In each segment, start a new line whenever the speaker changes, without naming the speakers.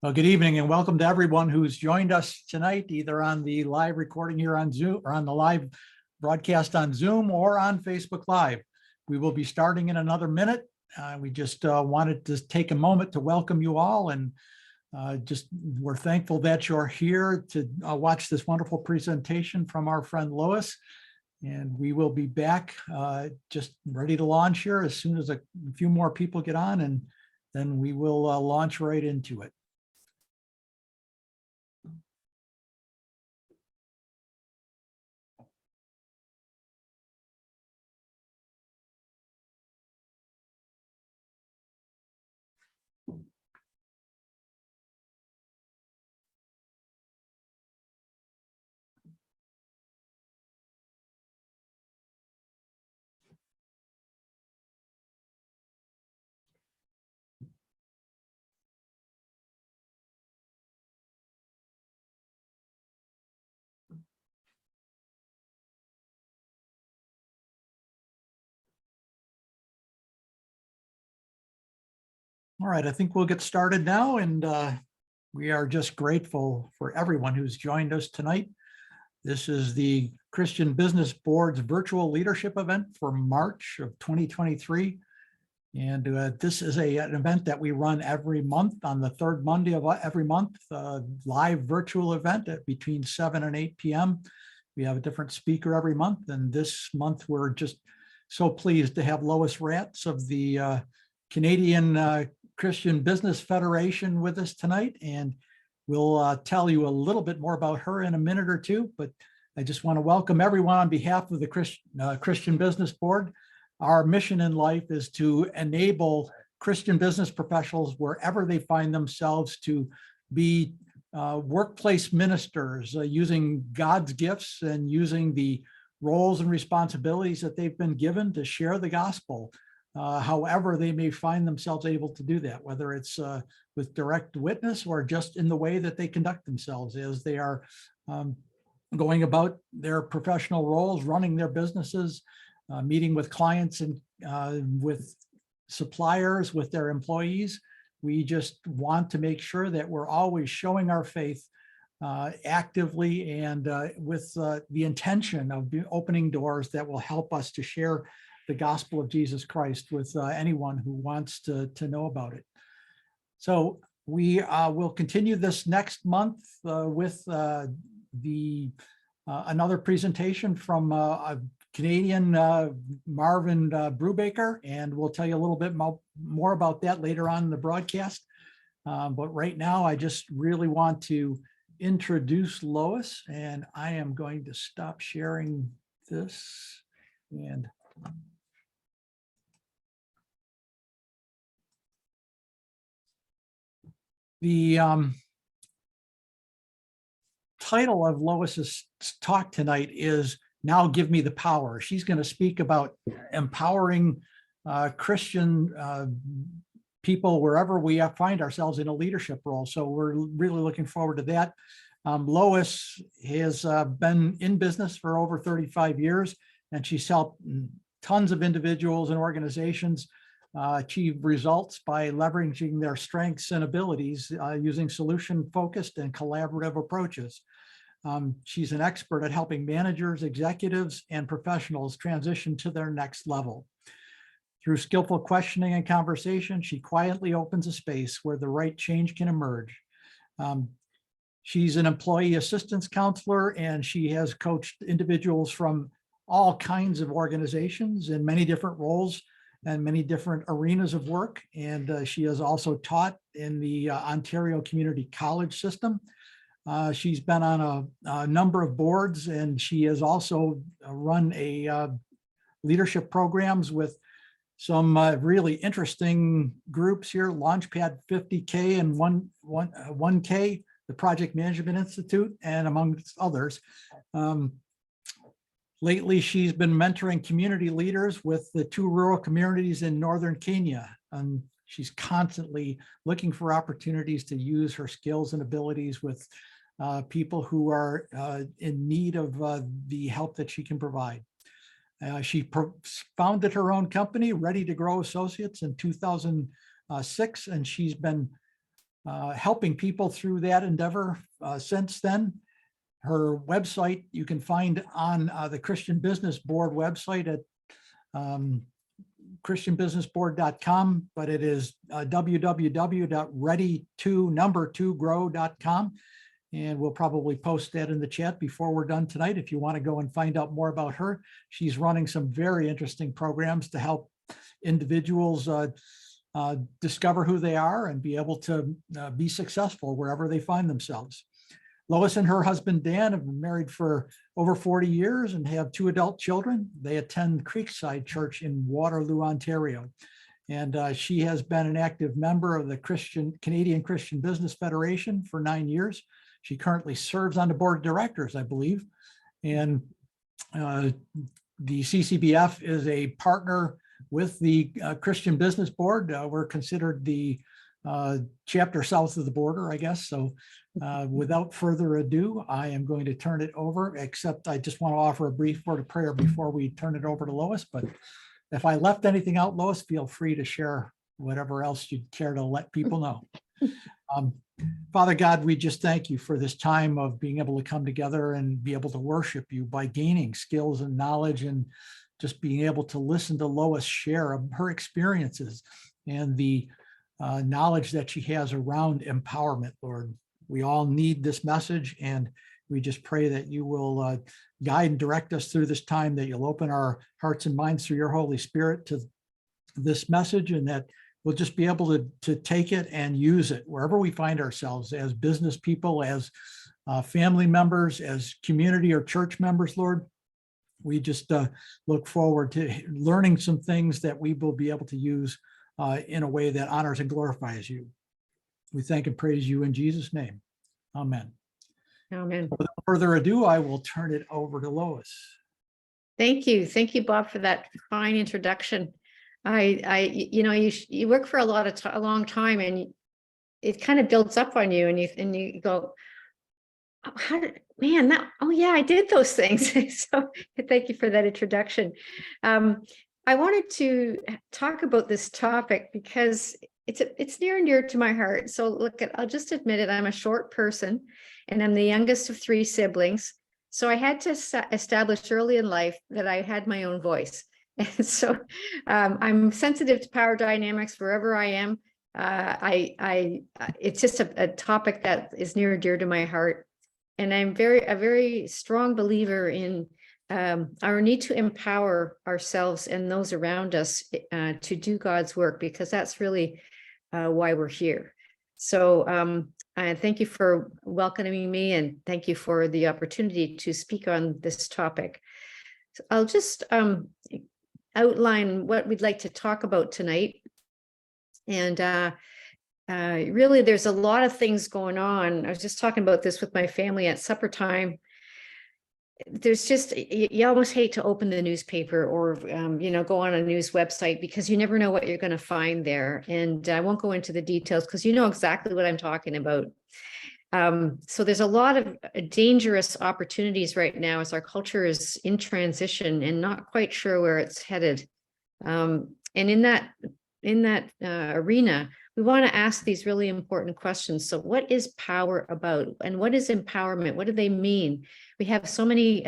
Well, good evening and welcome to everyone who's joined us tonight, either on the live recording here on Zoom or on the live broadcast on Zoom or on Facebook Live. We will be starting in another minute. We just wanted to take a moment to welcome you all, and we're thankful that you're here to watch this wonderful presentation from our friend Lois. And we will be back just ready to launch here as soon as a few more people get on, and then we will launch right into it. All right, I think we'll get started now, and we are just grateful for everyone who's joined us tonight. This is the Christian Business Board's virtual leadership event for March of 2023. And this is an event that we run every month on the third Monday of every month, live virtual event at between 7 and 8 p.m. We have a different speaker every month, and this month we're just so pleased to have Lois Raats of the Canadian Christian Business Federation with us tonight, and we'll tell you a little bit more about her in a minute or two. But I just want to welcome everyone on behalf of the Christian Business Board. Our mission in life is to enable Christian business professionals wherever they find themselves to be workplace ministers, using God's gifts and using the roles and responsibilities that they've been given to share the gospel. However they may find themselves able to do that, whether it's with direct witness or just in the way that they conduct themselves as they are going about their professional roles, running their businesses, meeting with clients and with suppliers, with their employees. We just want to make sure that we're always showing our faith actively and with the intention of opening doors that will help us to share the gospel of Jesus Christ with anyone who wants to know about it. So we will continue this next month with another presentation from a Canadian Marvin Brubaker, and we'll tell you a little bit more about that later on in the broadcast. But right now, I just really want to introduce Lois, and I am going to stop sharing this. And the title of Lois's talk tonight is "Now Give Me the Power." She's going to speak about empowering Christian people wherever we find ourselves in a leadership role. So we're really looking forward to that. Lois has been in business for over 35 years, and she's helped tons of individuals and organizations achieve results by leveraging their strengths and abilities using solution-focused and collaborative approaches. She's an expert at helping managers, executives, and professionals transition to their next level. Through skillful questioning and conversation, she quietly opens a space where the right change can emerge. She's an employee assistance counselor, and she has coached individuals from all kinds of organizations in many different roles and many different arenas of work. And she has also taught in the Ontario Community College system. She's been on a number of boards, and she has also run a leadership programs with some really interesting groups here, Launchpad 50K and 1K, the Project Management Institute, and amongst others. Lately, she's been mentoring community leaders with the 2 rural communities in northern Kenya, and she's constantly looking for opportunities to use her skills and abilities with people who are in need of the help that she can provide. She founded her own company, Ready to Grow Associates, in 2006, and she's been helping people through that endeavor since then. Her website you can find on the Christian Business Board website at christianbusinessboard.com, but it is www.ready2grow.com. And we'll probably post that in the chat before we're done tonight. If you want to go and find out more about her, she's running some very interesting programs to help individuals discover who they are and be able to be successful wherever they find themselves. Lois and her husband, Dan, have been married for over 40 years and have 2 adult children. They attend Creekside Church in Waterloo, Ontario. And she has been an active member of the Canadian Christian Business Federation for 9 years. She currently serves on the board of directors, I believe. And the CCBF is a partner with the Christian Business Board. We're considered the chapter south of the border, I guess. So without further ado, I am going to turn it over, except I just want to offer a brief word of prayer before we turn it over to Lois. But if I left anything out, Lois, feel free to share whatever else you'd care to let people know. Father God, we just thank you for this time of being able to come together and be able to worship you by gaining skills and knowledge, and just being able to listen to Lois share of her experiences and the knowledge that she has around empowerment, Lord. We all need this message, and we just pray that you will guide and direct us through this time, that you'll open our hearts and minds through your Holy Spirit to this message, and that we'll just be able to take it and use it wherever we find ourselves as business people, as family members, as community or church members, Lord. We just look forward to learning some things that we will be able to use in a way that honors and glorifies you. We thank and praise you in Jesus' name. Amen.
Amen.
Without further ado, I will turn it over to Lois.
Thank you. Thank you, Bob, for that fine introduction. You work for a long time, and it kind of builds up on you, and you go, oh, yeah, I did those things. So thank you for that introduction. I wanted to talk about this topic because it's near and dear to my heart. So look, I'll just admit it. I'm a short person, and I'm the youngest of 3 siblings. So I had to establish early in life that I had my own voice. And so I'm sensitive to power dynamics wherever I am. It's just a topic that is near and dear to my heart. And I'm a very strong believer in our need to empower ourselves and those around us to do God's work, because that's really why we're here. So I thank you for welcoming me, and thank you for the opportunity to speak on this topic. So I'll just outline what we'd like to talk about tonight. And really, there's a lot of things going on. I was just talking about this with my family at supper time. There's just, you almost hate to open the newspaper or, go on a news website, because you never know what you're going to find there. And I won't go into the details because you know exactly what I'm talking about. So there's a lot of dangerous opportunities right now as our culture is in transition and not quite sure where it's headed. And in that arena, we want to ask these really important questions. So what is power about, and what is empowerment? What do they mean? We have so many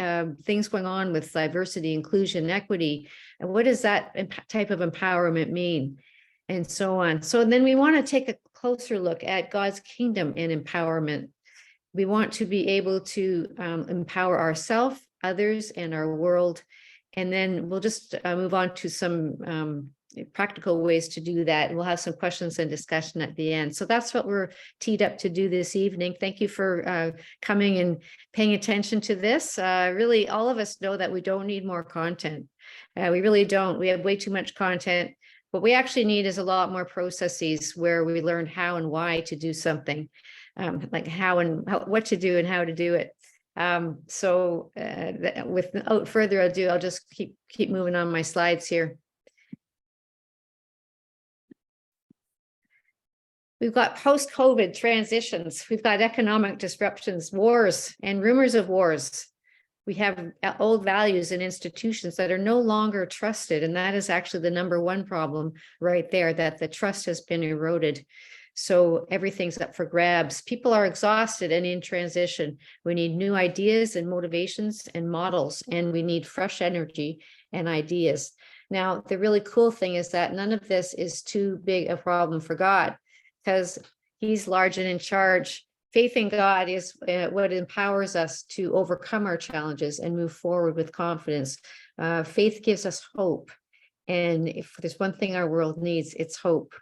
things going on with diversity, inclusion, equity. And what does that type of empowerment mean? And so on. So then we want to take a closer look at God's kingdom and empowerment. We want to be able to empower ourselves, others, and our world. And then we'll just move on to some practical ways to do that. We'll have some questions and discussion at the end. So that's what we're teed up to do this evening. Thank you for coming and paying attention to this. Really, all of us know that we don't need more content. We really don't. We have way too much content. What we actually need is a lot more processes where we learn how and why to do something, like what to do and how to do it. Without further ado, I'll just keep moving on my slides here. We've got post-COVID transitions. We've got economic disruptions, wars, and rumors of wars. We have old values and institutions that are no longer trusted. And that is actually the #1 problem right there, that the trust has been eroded. So everything's up for grabs. People are exhausted and in transition. We need new ideas and motivations and models, and we need fresh energy and ideas. Now, the really cool thing is that none of this is too big a problem for God, because he's large and in charge. Faith in God is what empowers us to overcome our challenges and move forward with confidence. Faith gives us hope. And if there's one thing our world needs, it's hope.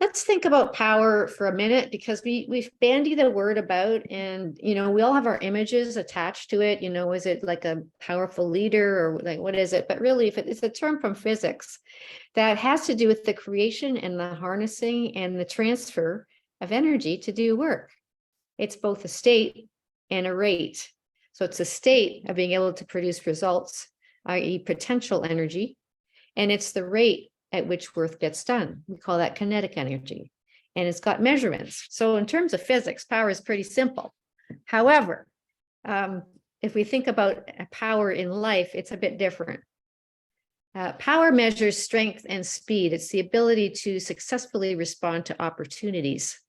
Let's think about power for a minute, because we've bandied the word about, and we all have our images attached to it. Is it like a powerful leader, or like what is it? But really, if it's a term from physics that has to do with the creation and the harnessing and the transfer of energy to do work. It's both a state and a rate. So it's a state of being able to produce results, i.e. potential energy, and it's the rate at which work gets done. We call that kinetic energy, and it's got measurements. So in terms of physics, power is pretty simple. However, if we think about power in life, it's a bit different. Power measures strength and speed. It's the ability to successfully respond to opportunities.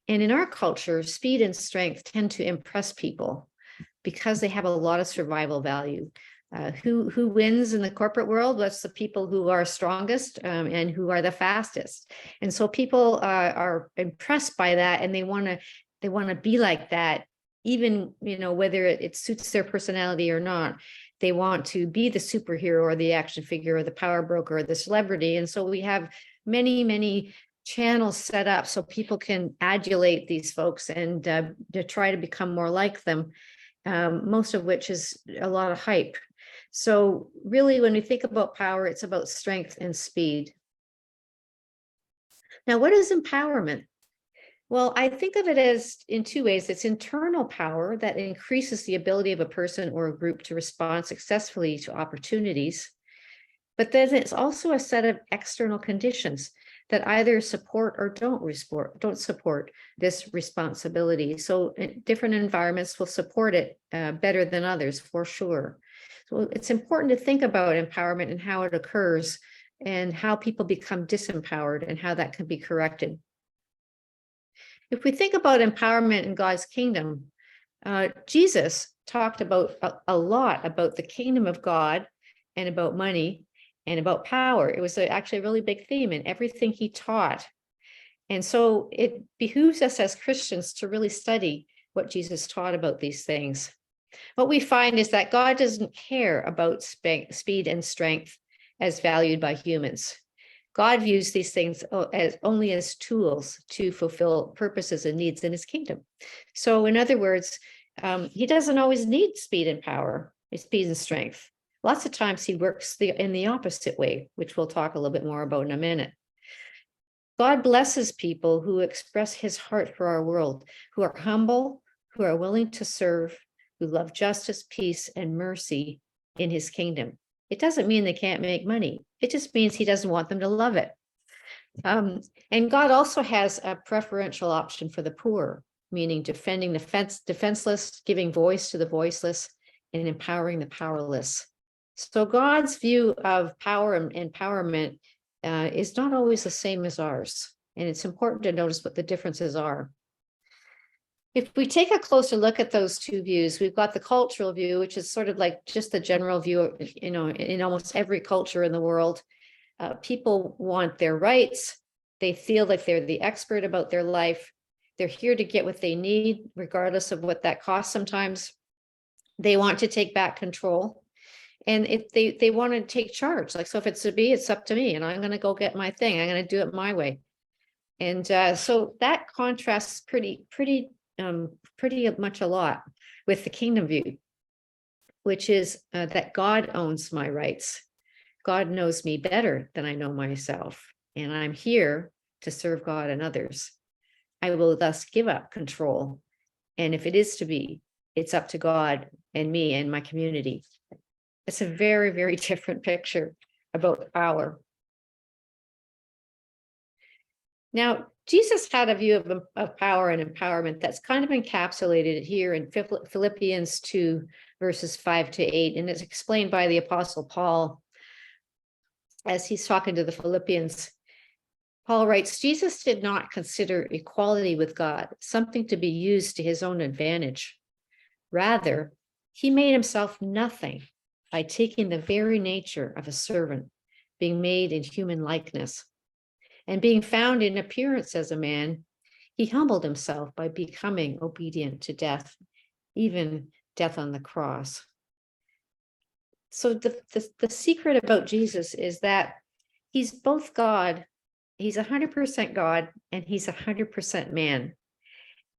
And in our culture, speed and strength tend to impress people because they have a lot of survival value. Who wins in the corporate world? That's the people who are strongest and who are the fastest. And so people are impressed by that, and they want to be like that, even whether it suits their personality or not. They want to be the superhero or the action figure or the power broker or the celebrity. And so we have many channels set up so people can adulate these folks and to try to become more like them, most of which is a lot of hype. So really, when we think about power, it's about strength and speed. Now, what is empowerment? Well, I think of it as in two ways. It's internal power that increases the ability of a person or a group to respond successfully to opportunities. But then it's also a set of external conditions that either support or don't support this responsibility. So different environments will support it better than others, for sure. So it's important to think about empowerment and how it occurs, and how people become disempowered and how that can be corrected. If we think about empowerment in God's kingdom, Jesus talked about a lot about the kingdom of God and about money and about power. It was actually a really big theme in everything he taught. And so it behooves us as Christians to really study what Jesus taught about these things. What we find is that God doesn't care about speed and strength as valued by humans. God views these things as only as tools to fulfill purposes and needs in his kingdom. So in other words, he doesn't always need speed and power, speed and strength. Lots of times he works in the opposite way, which we'll talk a little bit more about in a minute. God blesses people who express his heart for our world, who are humble, who are willing to serve, who love justice, peace, and mercy in his kingdom. It doesn't mean they can't make money. It just means he doesn't want them to love it. And God also has a preferential option for the poor, meaning defending the defenseless, giving voice to the voiceless, and empowering the powerless. So God's view of power and empowerment is not always the same as ours. And it's important to notice what the differences are. If we take a closer look at those two views, we've got the cultural view, which is sort of like just the general view, in almost every culture in the world. People want their rights. They feel like they're the expert about their life. They're here to get what they need, regardless of what that costs sometimes. They want to take back control. And if they want to take charge, like, so if it's to be, it's up to me, and I'm going to go get my thing. I'm going to do it my way. And so that contrasts pretty much a lot with the kingdom view, which is that God owns my rights. God knows me better than I know myself, and I'm here to serve God and others. I will thus give up control. And if it is to be, it's up to God and me and my community. It's a very, very different picture about power. Now, Jesus had a view of power and empowerment that's kind of encapsulated here in Philippians 2, verses 5-8, and it's explained by the Apostle Paul as he's talking to the Philippians. Paul writes, Jesus did not consider equality with God something to be used to his own advantage. Rather, he made himself nothing by taking the very nature of a servant, being made in human likeness. And being found in appearance as a man, he humbled himself by becoming obedient to death, even death on the cross. So the secret about Jesus is that he's both God, he's 100% God, and he's 100% man.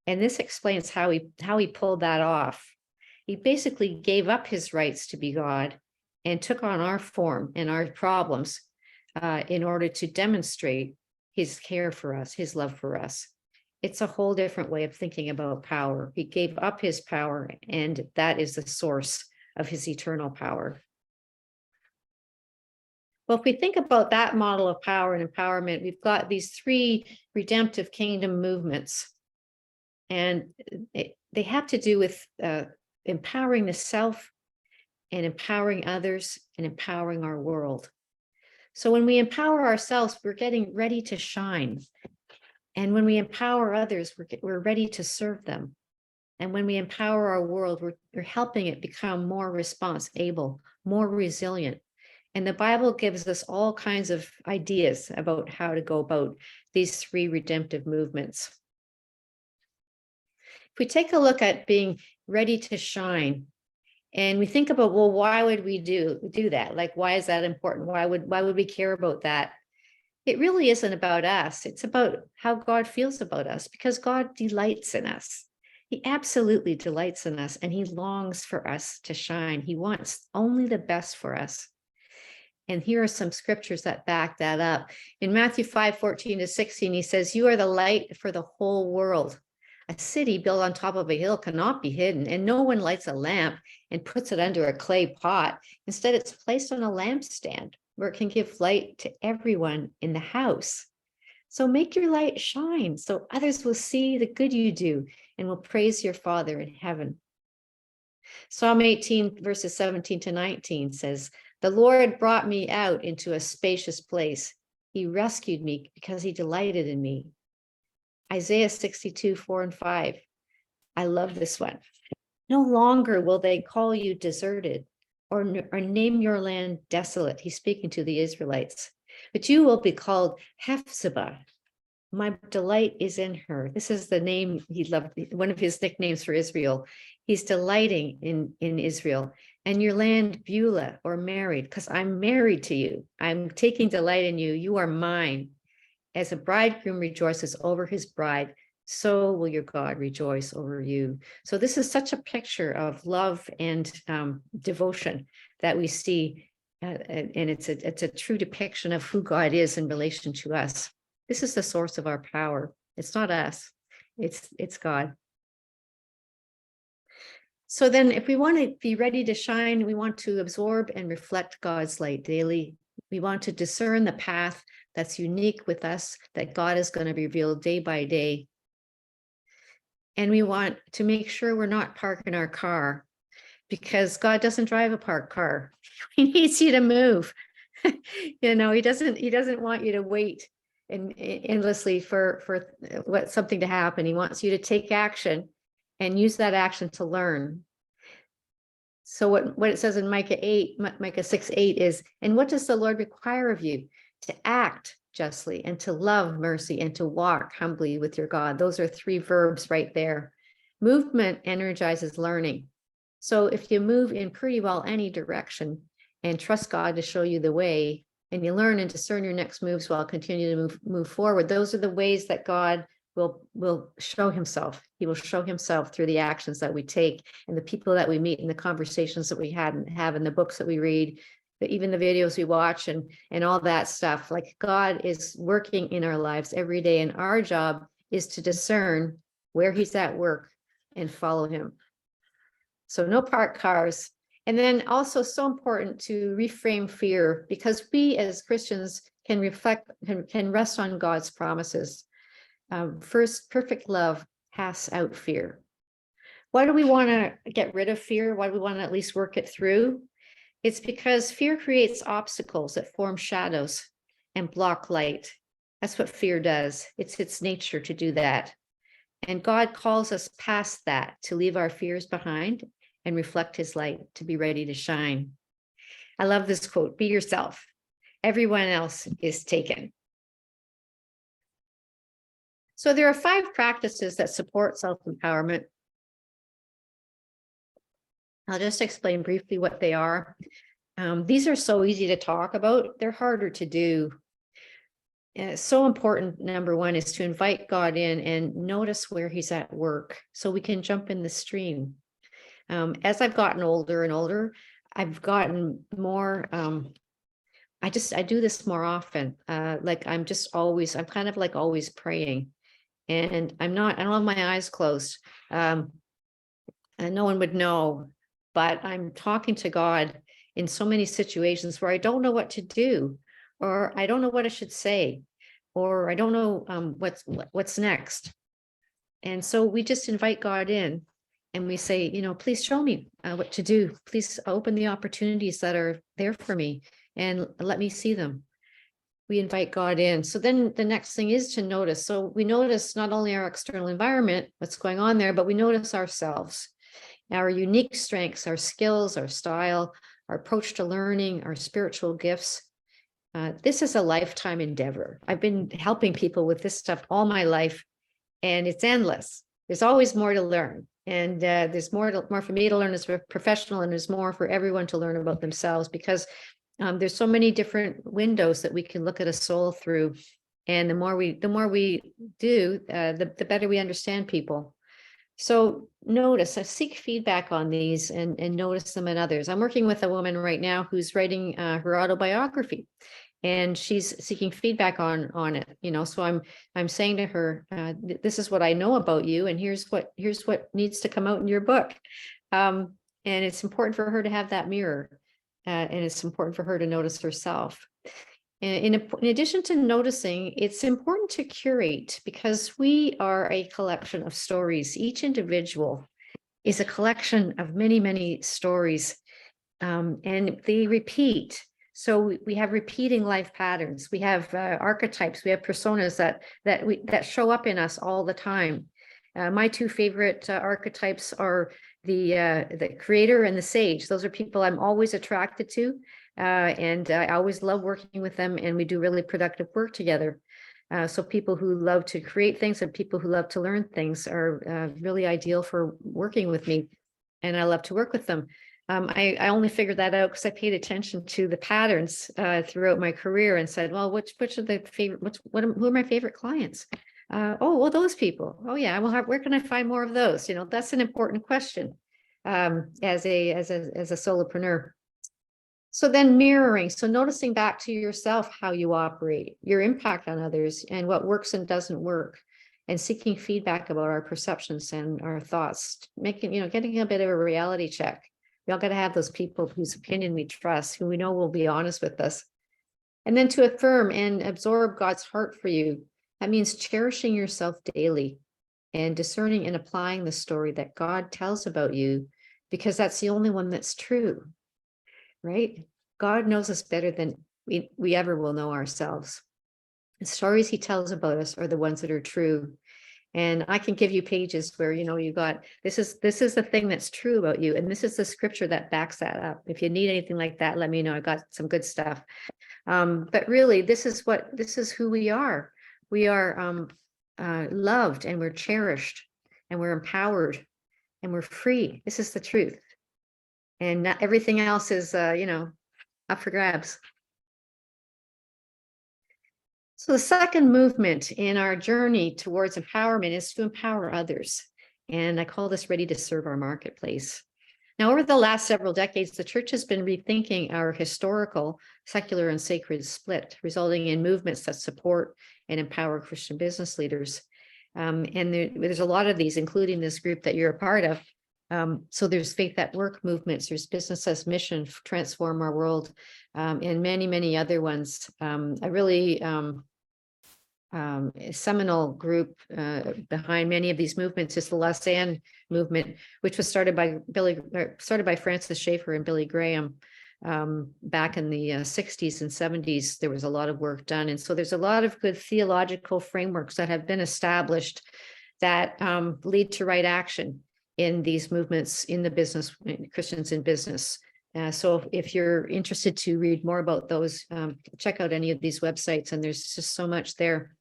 And this explains how he pulled that off. He basically gave up his rights to be God and took on our form and our problems in order to demonstrate his care for us, his love for us. It's a whole different way of thinking about power. He gave up his power, and that is the source of his eternal power. Well, if we think about that model of power and empowerment, we've got these three redemptive kingdom movements. And they have to do with empowering the self and empowering others and empowering our world. So when we empower ourselves, we're getting ready to shine. And when we empower others, we're ready to serve them. And when we empower our world, we're helping it become more response-able, more resilient. And the Bible gives us all kinds of ideas about how to go about these three redemptive movements. If we take a look at being ready to shine, and we think about, well, why would we do that? Like, why is that important? Why would we care about that? It really isn't about us. It's about how God feels about us, because God delights in us. He absolutely delights in us, and he longs for us to shine. He wants only the best for us. And here are some scriptures that back that up. In Matthew 5:14-16, he says, "You are the light for the whole world. A city built on top of a hill cannot be hidden, and no one lights a lamp and puts it under a clay pot. Instead, it's placed on a lampstand where it can give light to everyone in the house. So make your light shine so others will see the good you do and will praise your Father in heaven." Psalm 18, verses 17-19 says, "The Lord brought me out into a spacious place. He rescued me because he delighted in me." Isaiah 62, 4-5. I love this one. "No longer will they call you deserted or name your land desolate." He's speaking to the Israelites. "But you will be called Hephzibah. My delight is in her." This is the name he loved, one of his nicknames for Israel. He's delighting in Israel. "And your land Beulah, or married, because I'm married to you. I'm taking delight in you. You are mine. As a bridegroom rejoices over his bride, so will your God rejoice over you." So this is such a picture of love and devotion that we see, and it's a true depiction of who God is in relation to us. This is the source of our power. It's not us, it's God. So then if we want to be ready to shine, we want to absorb and reflect God's light daily. We want to discern the path that's unique with us, that God is going to reveal day by day. And we want to make sure we're not parking our car, because God doesn't drive a parked car. He needs you to move. He doesn't want you to wait endlessly for something to happen. He wants you to take action and use that action to learn. So what it says in Micah 6:8 is, "And what does the Lord require of you? To act justly and to love mercy and to walk humbly with your God." Those are three verbs right there. Movement energizes learning. So if you move in pretty well any direction and trust God to show you the way, and you learn and discern your next moves while continuing to move forward, those are the ways that God will show himself. He will show himself through the actions that we take and the people that we meet and the conversations that we have in the books that we read, even the videos we watch and all that stuff. Like, God is working in our lives every day, and our job is to discern where he's at work and follow him. So no parked cars. And then also so important to reframe fear, because we as Christians can rest on God's promises. First, perfect love casts out fear. Why do we want to get rid of fear? Why do we want to at least work it through? It's because fear creates obstacles that form shadows and block light. That's what fear does. It's its nature to do that. And God calls us past that, to leave our fears behind and reflect his light, to be ready to shine. I love this quote: be yourself. Everyone else is taken. So there are 5 practices that support self-empowerment. I'll just explain briefly what they are. These are so easy to talk about. They're harder to do. So important, number 1, is to invite God in and notice where he's at work so we can jump in the stream. As I've gotten older and older, I've gotten more, I do this more often. Like I'm kind of like always praying, and I don't have my eyes closed. And no one would know, but I'm talking to God in so many situations where I don't know what to do, or I don't know what I should say, or I don't know what's next. And so we just invite God in and we say, please show me what to do. Please open the opportunities that are there for me and let me see them. We invite God in. So then the next thing is to notice. So we notice not only our external environment, what's going on there, but we notice ourselves, our unique strengths, our skills, our style, our approach to learning, our spiritual gifts. This is a lifetime endeavor. I've been helping people with this stuff all my life, and it's endless. There's always more to learn. And there's more for me to learn as a professional, and there's more for everyone to learn about themselves, because there's so many different windows that we can look at a soul through. And the more we do, the better we understand people. So notice, seek feedback on these and notice them in others. I'm working with a woman right now who's writing her autobiography, and she's seeking feedback on it. So I'm saying to her, this is what I know about you, and here's what needs to come out in your book. And it's important for her to have that mirror, and it's important for her to notice herself. In addition to noticing, it's important to curate, because we are a collection of stories. Each individual is a collection of many, many stories, and they repeat. So we have repeating life patterns. We have archetypes. We have personas that show up in us all the time. My 2 favorite archetypes are the creator and the sage. Those are people I'm always attracted to. And I always love working with them, and we do really productive work together. So people who love to create things and people who love to learn things are really ideal for working with me, and I love to work with them. I only figured that out because I paid attention to the patterns throughout my career and said, well, which are the favorite? Who are my favorite clients? Those people. Oh yeah, well, where can I find more of those? That's an important question as a solopreneur. So then mirroring, so noticing back to yourself how you operate, your impact on others, and what works and doesn't work, and seeking feedback about our perceptions and our thoughts, getting a bit of a reality check. We all got to have those people whose opinion we trust, who we know will be honest with us. And then to affirm and absorb God's heart for you. That means cherishing yourself daily and discerning and applying the story that God tells about you, because that's the only one that's true. Right? God knows us better than we ever will know ourselves. The stories he tells about us are the ones that are true. And I can give you pages where, you got, this is the thing that's true about you. And this is the scripture that backs that up. If you need anything like that, let me know. I got some good stuff. But really, this is who we are. We are loved, and we're cherished, and we're empowered, and we're free. This is the truth. And not everything else is, up for grabs. So the second movement in our journey towards empowerment is to empower others. And I call this ready to serve our marketplace. Now, over the last several decades, the church has been rethinking our historical, secular, and sacred split, resulting in movements that support and empower Christian business leaders. And there's a lot of these, including this group that you're a part of. So there's faith at work movements, there's business as mission, transform our world, and many, many other ones. A really seminal group behind many of these movements is the Lausanne movement, which was started by Francis Schaeffer and Billy Graham. back in the 60s and 70s, there was a lot of work done. And so there's a lot of good theological frameworks that have been established that lead to right action in these movements in the business, Christians in business. So if you're interested to read more about those, check out any of these websites, and there's just so much there.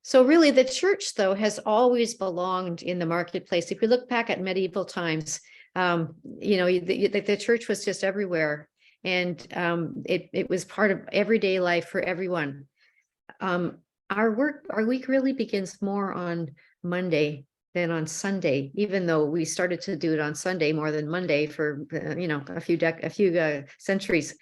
So really the church, though, has always belonged in the marketplace. If you look back at medieval times, the church was just everywhere, and it was part of everyday life for everyone. Our week really begins more on Monday than on Sunday, even though we started to do it on Sunday more than Monday for a few centuries.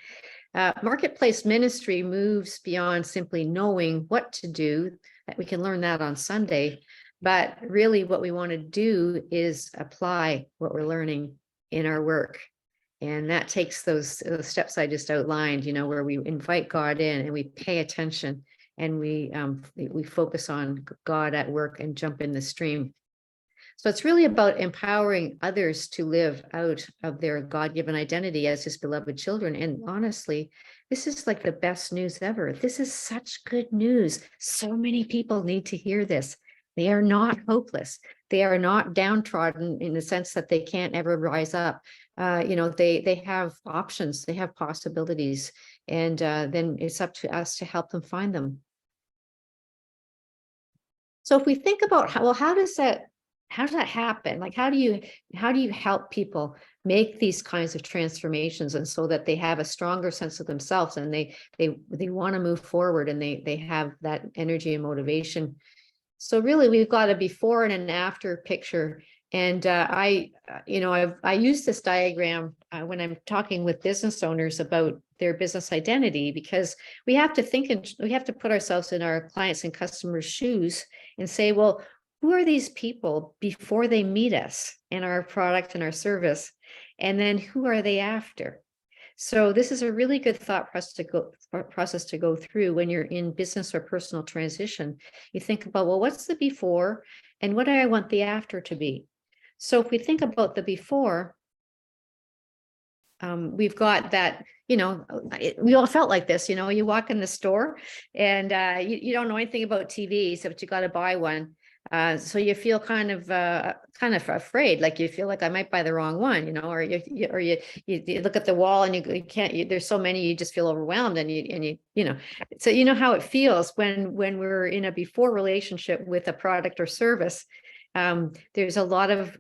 Marketplace ministry moves beyond simply knowing what to do. We can learn that on Sunday, but really what we want to do is apply what we're learning in our work. And that takes those steps I just outlined, where we invite God in and we pay attention, and we focus on God at work and jump in the stream. So it's really about empowering others to live out of their God-given identity as his beloved children. And honestly, this is like the best news ever. This is such good news. So many people need to hear this. They are not hopeless. They are not downtrodden in the sense that they can't ever rise up. They have options, they have possibilities, and then it's up to us to help them find them. So if we think about how does that happen? Like, how do you help people make these kinds of transformations, and so that they have a stronger sense of themselves, and they want to move forward, and they have that energy and motivation? So really, we've got a before and an after picture. And I use this diagram when I'm talking with business owners about their business identity, because we have to think, and we have to put ourselves in our clients' and customers' shoes and say, well, who are these people before they meet us and our product and our service? And then who are they after? So this is a really good thought process to go through when you're in business or personal transition. You think about, well, what's the before and what do I want the after to be? So if we think about the before, we've got that, we all felt like this, you walk in the store and you don't know anything about TVs, but you got to buy one. So you feel kind of afraid, like you feel like I might buy the wrong one, or you look at the wall and you can't. There's so many, you just feel overwhelmed, and So you know how it feels when we're in a before relationship with a product or service. There's a lot of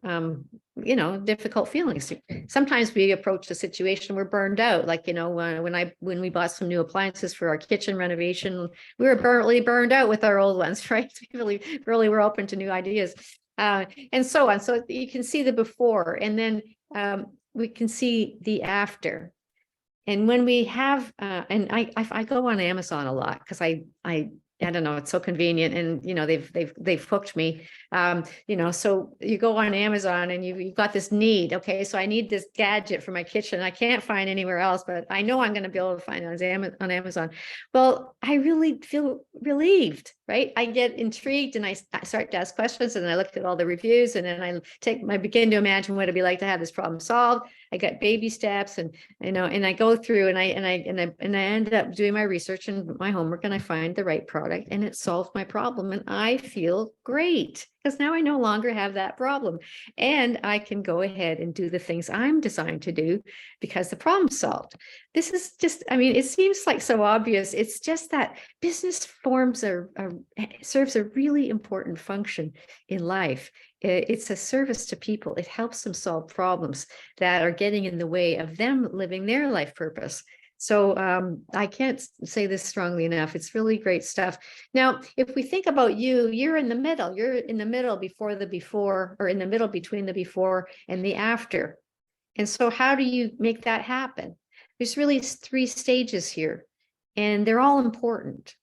difficult feelings. Sometimes we approach the situation, we're burned out. Like, when we bought some new appliances for our kitchen renovation, we were really burned out with our old ones, right? We really were open to new ideas, and so on. So you can see the before, and then we can see the after. And when we have, and I go on Amazon a lot because I don't know, it's so convenient, and they've hooked me. So you go on Amazon and you've got this need. Okay, so I need this gadget for my kitchen. I can't find anywhere else, but I know I'm going to be able to find it on Amazon. Well, I really feel relieved, right? I get intrigued and I start to ask questions, and I look at all the reviews, and then I begin to imagine what it'd be like to have this problem solved. I got baby steps, and and I go through and I end up doing my research and my homework, and I find the right product, and it solved my problem, and I feel great because now I no longer have that problem, and I can go ahead and do the things I'm designed to do because the problem's solved. This is just, it seems like so obvious. It's just that business serves a really important function in life. It's a service to people. It helps them solve problems that are getting in the way of them living their life purpose. So I can't say this strongly enough. It's really great stuff. Now, if we think about you're in the middle. You're in the middle before the before, or in the middle between the before and the after. And so how do you make that happen? There's really 3 stages here, and they're all important.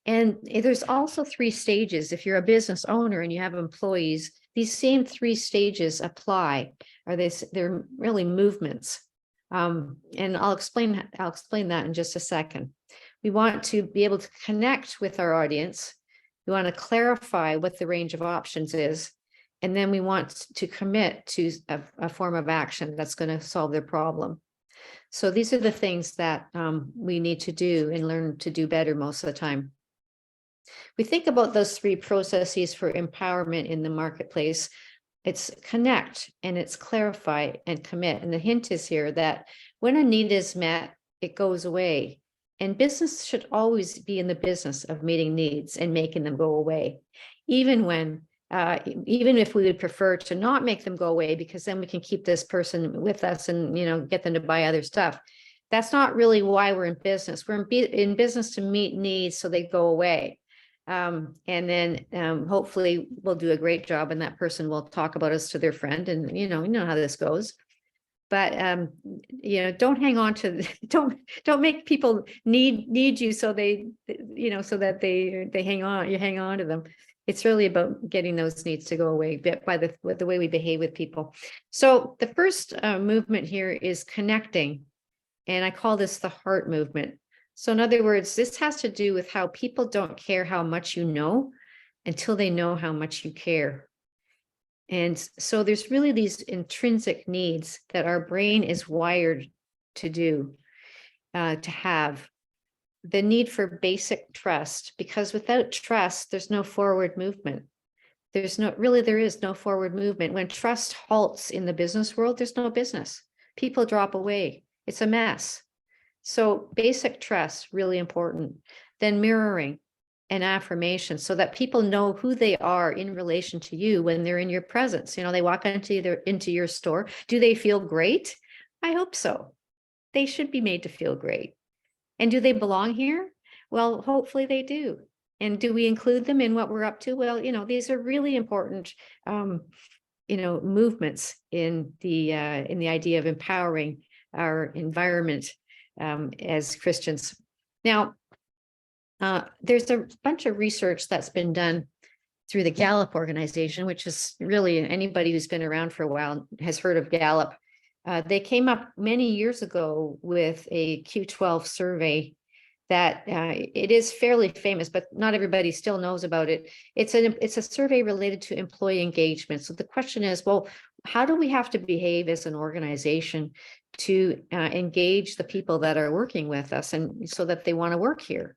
And there's also 3 stages. If you're a business owner and you have employees, these same 3 stages apply. They're really movements. And I'll explain that in just a second. We want to be able to connect with our audience. We want to clarify what the range of options is. And then we want to commit to a form of action that's going to solve their problem. So these are the things that we need to do and learn to do better most of the time. We think about those three processes for empowerment in the marketplace. It's connect, and it's clarify and commit. And the hint is here that when a need is met, it goes away. And business should always be in the business of meeting needs and making them go away, even if we would prefer to not make them go away, because then we can keep this person with us and, get them to buy other stuff. That's not really why we're in business. We're in business to meet needs so they go away. And then hopefully we'll do a great job, and that person will talk about us to their friend, and you know how this goes. But don't hang on to don't make people need you so they so that they hang on, you hang on to them. It's really about getting those needs to go away by the way we behave with people. So the first movement here is connecting, and I call this the heart movement. So in other words, this has to do with how people don't care how much you know until they know how much you care. And so there's really these intrinsic needs that our brain is wired to do, to have. The need for basic trust, because without trust, there's no forward movement. There is no forward movement. When trust halts in the business world, there's no business. People drop away. It's a mess. So basic trust, really important. Then mirroring and affirmation, so that people know who they are in relation to you when they're in your presence. They walk into your store. Do they feel great? I hope so. They should be made to feel great. And do they belong here? Well, hopefully they do. And do we include them in what we're up to? Well, these are really important, movements in the idea of empowering our environment as Christians. Now, there's a bunch of research that's been done through the Gallup organization, which is really, anybody who's been around for a while has heard of Gallup. They came up many years ago with a Q12 survey that it is fairly famous, but not everybody still knows about it. It's a survey related to employee engagement. So the question is, well, how do we have to behave as an organization to engage the people that are working with us, and so that they want to work here?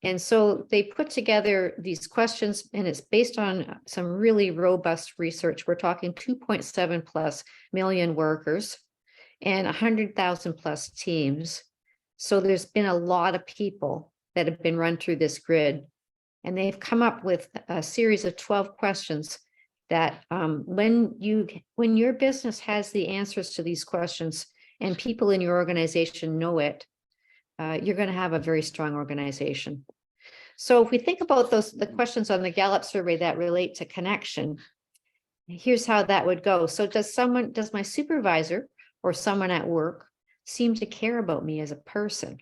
And so they put together these questions, and it's based on some really robust research. We're talking 2.7 plus million workers and 100,000 plus teams. So there's been a lot of people that have been run through this grid, and they've come up with a series of 12 questions that when your business has the answers to these questions and people in your organization know it, you're going to have a very strong organization. So if we think about the questions on the Gallup survey that relate to connection, here's how that would go. So does my supervisor or someone at work seem to care about me as a person?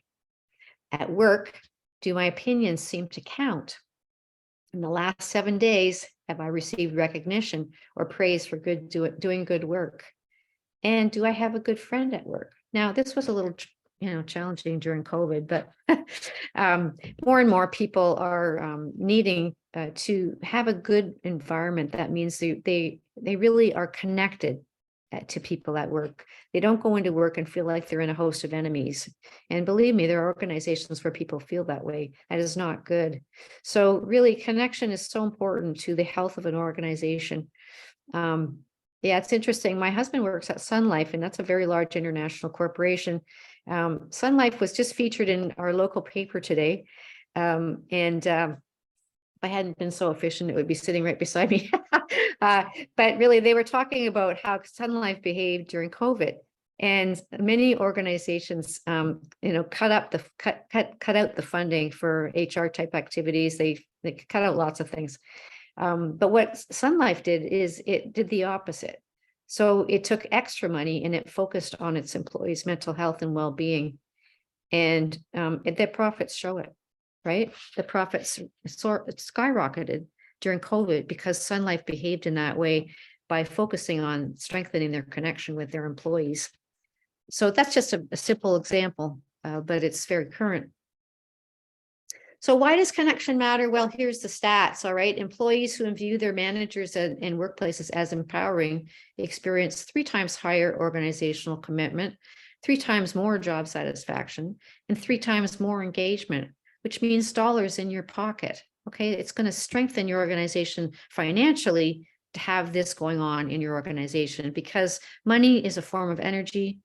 At work, do my opinions seem to count? In the last 7 days, have I received recognition or praise for doing good work? And do I have a good friend at work? Now, this was a little challenging during COVID, but more and more people are needing to have a good environment. That means they really are connected to people at work. They don't go into work and feel like they're in a host of enemies. And believe me, there are organizations where people feel that way. That is not good. So really, connection is so important to the health of an organization. Yeah, it's interesting. My husband works at Sun Life, and that's a very large international corporation. Sun Life was just featured in our local paper today. If I hadn't been so efficient, it would be sitting right beside me. But really, they were talking about how Sun Life behaved during COVID. And many organizations, cut out the funding for HR type activities. They cut out lots of things. But what Sun Life did is it did the opposite. So it took extra money and it focused on its employees' mental health and well-being. And their profits show it, right? The profits skyrocketed during COVID because Sun Life behaved in that way by focusing on strengthening their connection with their employees. So that's just a simple example, but it's very current. So why does connection matter? Well, here's the stats, all right. Employees who view their managers and workplaces as empowering experience 3 times higher organizational commitment, 3 times more job satisfaction, and 3 times more engagement, which means dollars in your pocket. Okay, it's going to strengthen your organization financially to have this going on in your organization, because money is a form of energy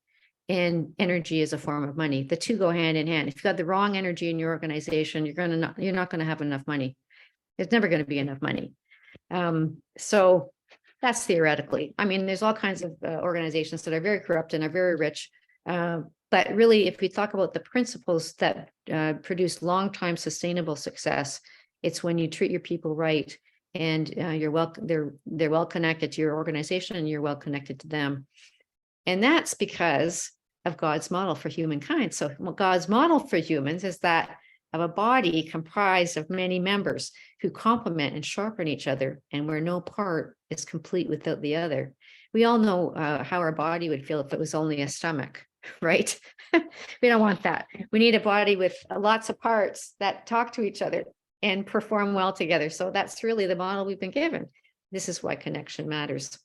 and energy is a form of money. The two go hand in hand. If you've got the wrong energy in your organization, you're not going to have enough money. There's never going to be enough money. So that's theoretically. I mean, there's all kinds of organizations that are very corrupt and are very rich. But really, if we talk about the principles that produce long-time sustainable success, it's when you treat your people right, and they're well connected to your organization, and you're well connected to them. And that's because of God's model for humankind. So God's model for humans is that of a body comprised of many members who complement and sharpen each other, and where no part is complete without the other. We all know how our body would feel if it was only a stomach, right? We don't want that. We need a body with lots of parts that talk to each other and perform well together. So that's really the model we've been given. This is why connection matters.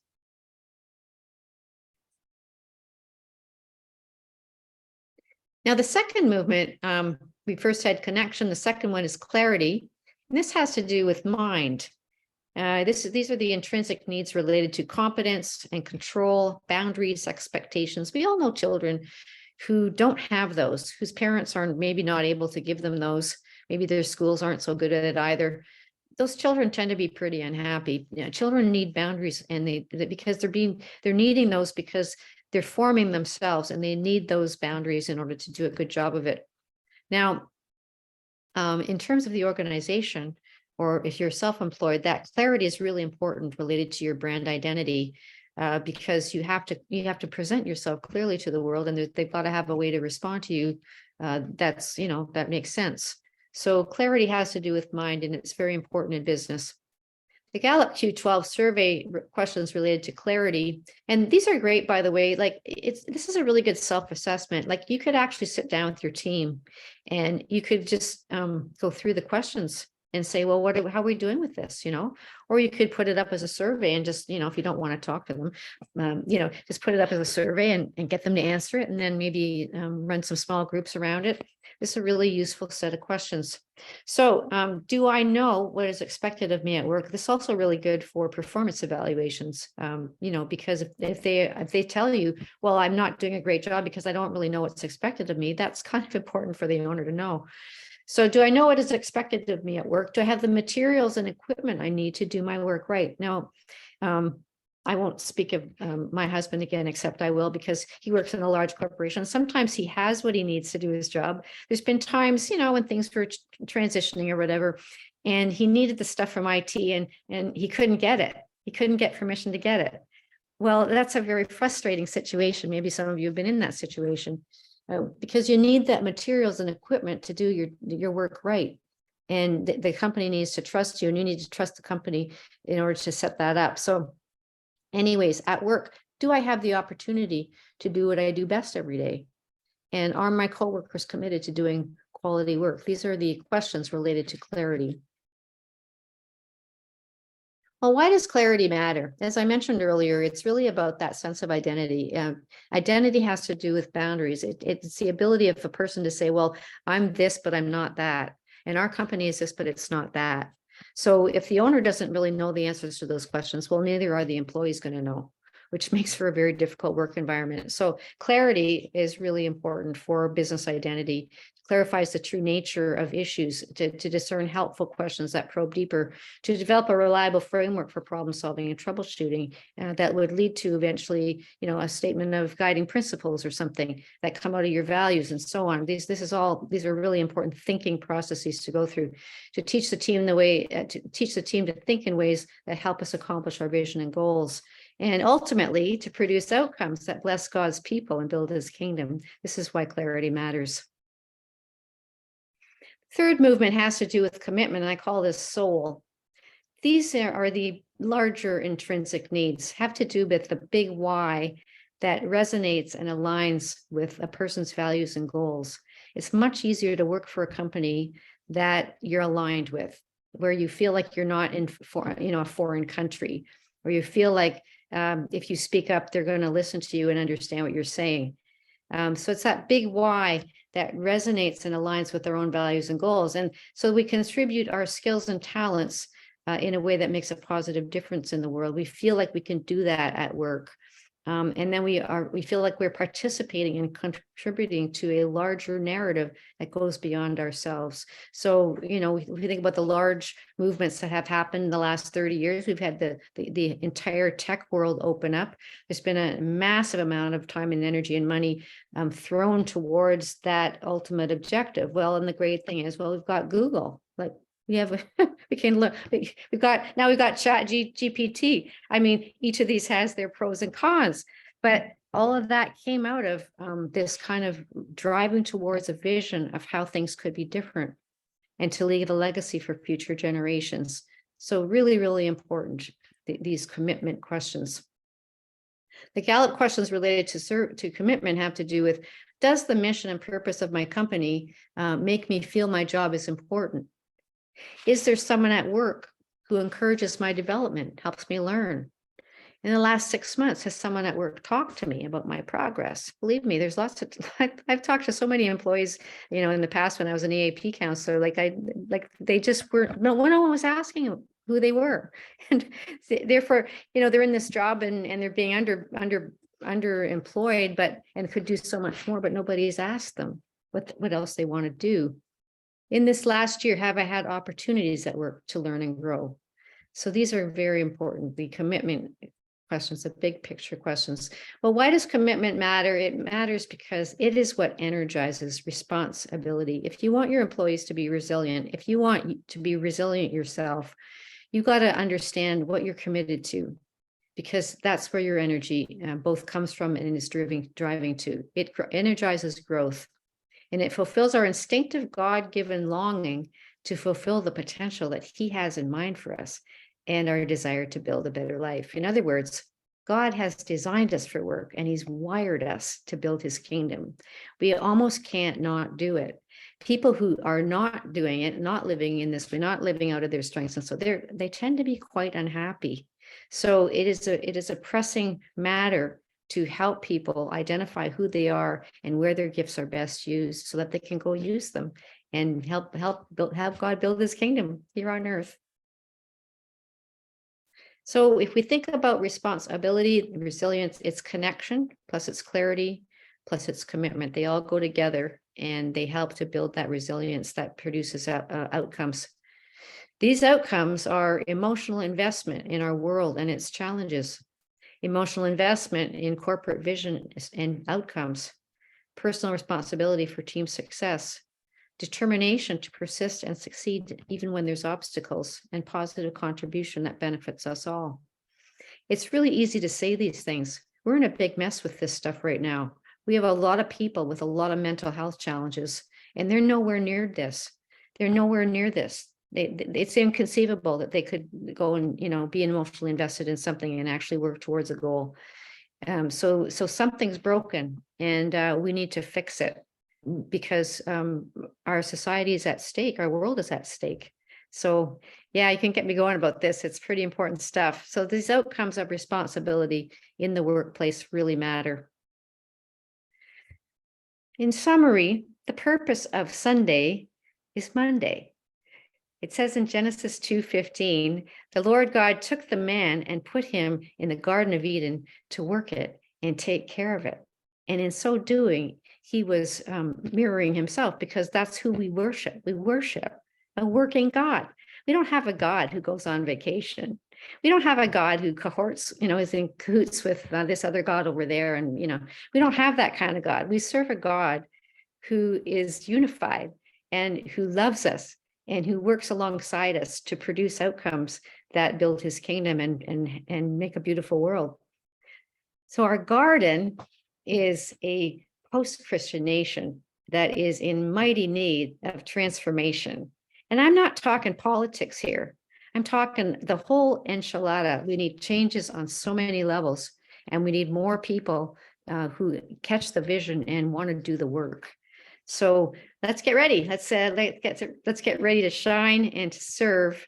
Now, the second movement, we first had connection. The second one is clarity. And this has to do with mind. These are the intrinsic needs related to competence and control, boundaries, expectations. We all know children who don't have those, whose parents are maybe not able to give them those. Maybe their schools aren't so good at it either. Those children tend to be pretty unhappy. You know, children need boundaries, and because they're needing those because they're forming themselves, and they need those boundaries in order to do a good job of it. Now, in terms of the organization, or if you're self-employed, that clarity is really important related to your brand identity, because you have to present yourself clearly to the world, and they've got to have a way to respond to you. That makes sense. So clarity has to do with mind, and it's very important in business. The Gallup Q12 survey questions related to clarity, and these are great, by the way. Like, this is a really good self-assessment. Like, you could actually sit down with your team, and you could just go through the questions and say, well, how are we doing with this? Or you could put it up as a survey and just, if you don't want to talk to them, just put it up as a survey and get them to answer it, and then maybe run some small groups around it. This is a really useful set of questions. So do I know what is expected of me at work? This is also really good for performance evaluations, because if they tell you, well, I'm not doing a great job because I don't really know what's expected of me, that's kind of important for the owner to know. So do I know what is expected of me at work? Do I have the materials and equipment I need to do my work right? Now, I won't speak of my husband again, except I will, because he works in a large corporation. Sometimes he has what he needs to do his job. There's been times, when things were transitioning or whatever, and he needed the stuff from IT, and he couldn't get it. He couldn't get permission to get it. Well, that's a very frustrating situation. Maybe some of you have been in that situation, because you need that materials and equipment to do your work right. And the company needs to trust you, and you need to trust the company in order to set that up. So anyways, at work, do I have the opportunity to do what I do best every day? And are my coworkers committed to doing quality work? These are the questions related to clarity. Well, why does clarity matter? As I mentioned earlier, it's really about that sense of identity. Identity has to do with boundaries. It's the ability of a person to say, well, I'm this, but I'm not that. And our company is this, but it's not that. So if the owner doesn't really know the answers to those questions, well, neither are the employees going to know, which makes for a very difficult work environment. So clarity is really important for business identity. Clarifies the true nature of issues, to discern helpful questions that probe deeper, to develop a reliable framework for problem solving and troubleshooting that would lead to eventually, a statement of guiding principles or something that come out of your values and so on. These are really important thinking processes to go through, to teach the team to think in ways that help us accomplish our vision and goals. And ultimately to produce outcomes that bless God's people and build his kingdom. This is why clarity matters. Third movement has to do with commitment, and I call this soul. These are the larger intrinsic needs, have to do with the big why that resonates and aligns with a person's values and goals. It's much easier to work for a company that you're aligned with, where you feel like you're not in a foreign country, or you feel like if you speak up, they're going to listen to you and understand what you're saying. So it's that big why that resonates and aligns with our own values and goals. And so we contribute our skills and talents in a way that makes a positive difference in the world. We feel like we can do that at work. And then we feel like we're participating and contributing to a larger narrative that goes beyond ourselves. So, if we think about the large movements that have happened in the last 30 years, we've had the entire tech world open up. There's been a massive amount of time and energy and money thrown towards that ultimate objective. Well, and the great thing is, well, we've got Google, like we have, we can look, we've got Chat GPT. I mean, each of these has their pros and cons, but all of that came out of this kind of driving towards a vision of how things could be different and to leave a legacy for future generations. So really, really important, these commitment questions. The Gallup questions related to commitment have to do with, does the mission and purpose of my company make me feel my job is important? Is there someone at work who encourages my development, helps me learn? In the last 6 months, has someone at work talked to me about my progress? Believe me, there's lots of, I've talked to so many employees, in the past when I was an EAP counselor, they just were, no one was asking who they were. And therefore, they're in this job and they're being underemployed, and could do so much more, but nobody's asked them what else they want to do. In this last year, have I had opportunities at work to learn and grow? So these are very important, the commitment questions, the big picture questions. Well, why does commitment matter? It matters because it is what energizes responsibility. If you want your employees to be resilient, if you want to be resilient yourself, you got to understand what you're committed to, because that's where your energy both comes from and is driving to. It energizes growth. And it fulfills our instinctive God-given longing to fulfill the potential that He has in mind for us and our desire to build a better life. In other words, God has designed us for work and He's wired us to build His kingdom. We almost can't not do it. People who are not doing it, not living in this way, not living out of their strengths, and so they tend to be quite unhappy. So it is a pressing matter to help people identify who they are and where their gifts are best used so that they can go use them and have God build His kingdom here on earth. So if we think about responsibility, resilience, it's connection, plus it's clarity, plus it's commitment. They all go together and they help to build that resilience that produces outcomes. These outcomes are emotional investment in our world and its challenges, emotional investment in corporate vision and outcomes, personal responsibility for team success, determination to persist and succeed even when there's obstacles, and positive contribution that benefits us all. It's really easy to say these things. We're in a big mess with this stuff right now. We have a lot of people with a lot of mental health challenges, and they're nowhere near this. They're nowhere near this. It's inconceivable that they could go and be emotionally invested in something and actually work towards a goal. So something's broken, and we need to fix it, because our society is at stake, our world is at stake. So yeah, you can get me going about this. It's pretty important stuff. So these outcomes of responsibility in the workplace really matter. In summary, the purpose of Sunday is Monday. It says in Genesis 2:15, the Lord God took the man and put him in the Garden of Eden to work it and take care of it. And in so doing, He was mirroring Himself, because that's who we worship. We worship a working God. We don't have a God who goes on vacation. We don't have a God who cohorts, is in cahoots with this other God over there. And, we don't have that kind of God. We serve a God who is unified and who loves us and who works alongside us to produce outcomes that build His kingdom and make a beautiful world. So our garden is a post-Christian nation that is in mighty need of transformation. And I'm not talking politics here. I'm talking the whole enchilada. We need changes on so many levels, and we need more people who catch the vision and want to do the work. So let's get ready. Let's get ready to shine and to serve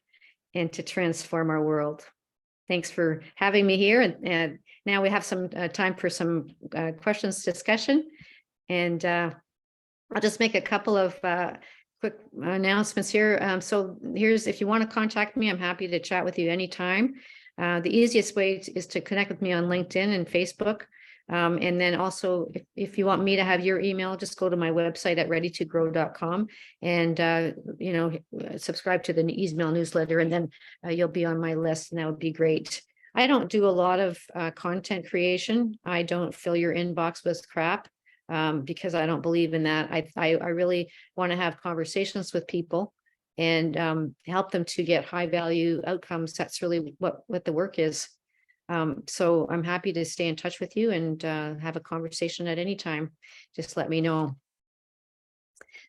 and to transform our world. Thanks for having me here. And now we have some time for some questions discussion. And I'll just make a couple of quick announcements here. So here's, if you want to contact me, I'm happy to chat with you anytime. The easiest way is to connect with me on LinkedIn and Facebook. And then also, if you want me to have your email, just go to my website at readytogrow.com and, subscribe to the email newsletter, and then you'll be on my list, and that would be great. I don't do a lot of content creation. I don't fill your inbox with crap because I don't believe in that. I really want to have conversations with people and help them to get high value outcomes. That's really what the work is. So I'm happy to stay in touch with you and have a conversation at any time. Just let me know.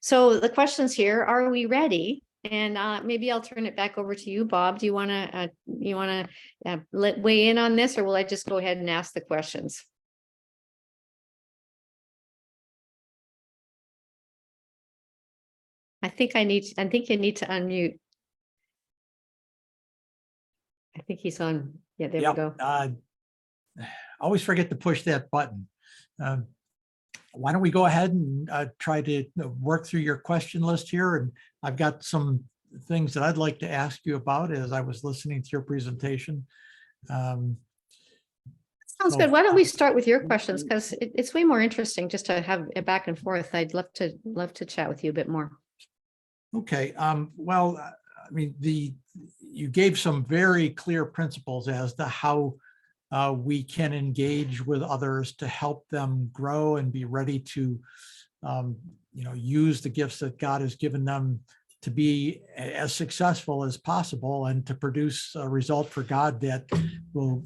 So the questions here, are we ready? And maybe I'll turn it back over to you, Bob. Do you want to weigh in on this, or will I just go ahead and ask the questions? I think you need to unmute. I think he's on. Yeah, there we go.
Always forget to push that button. Why don't we go ahead and try to work through your question list here? And I've got some things that I'd like to ask you about as I was listening to your presentation.
Sounds good. Why don't we start with your questions? Because it's way more interesting just to have a back and forth. I'd love to chat with you a bit more.
Okay. Well, I mean, you gave some very clear principles as to how we can engage with others to help them grow and be ready to, use the gifts that God has given them to be as successful as possible and to produce a result for God that will,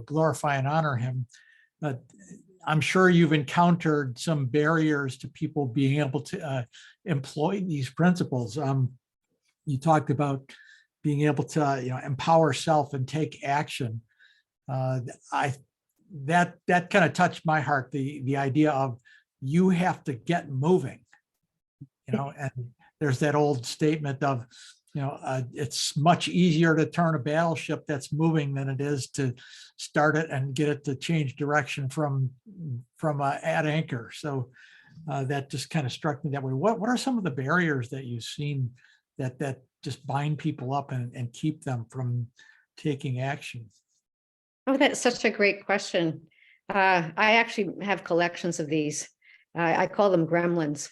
glorify and honor Him. But I'm sure you've encountered some barriers to people being able to employ these principles. You talked about being able to, empower self and take action. That kind of touched my heart. The idea of you have to get moving, and there's that old statement of, it's much easier to turn a battleship that's moving than it is to start it and get it to change direction from at anchor. So that just kind of struck me that way. What are some of the barriers that you've seen that just bind people up and keep them from taking action?
Oh, that's such a great question. I actually have collections of these. I call them gremlins,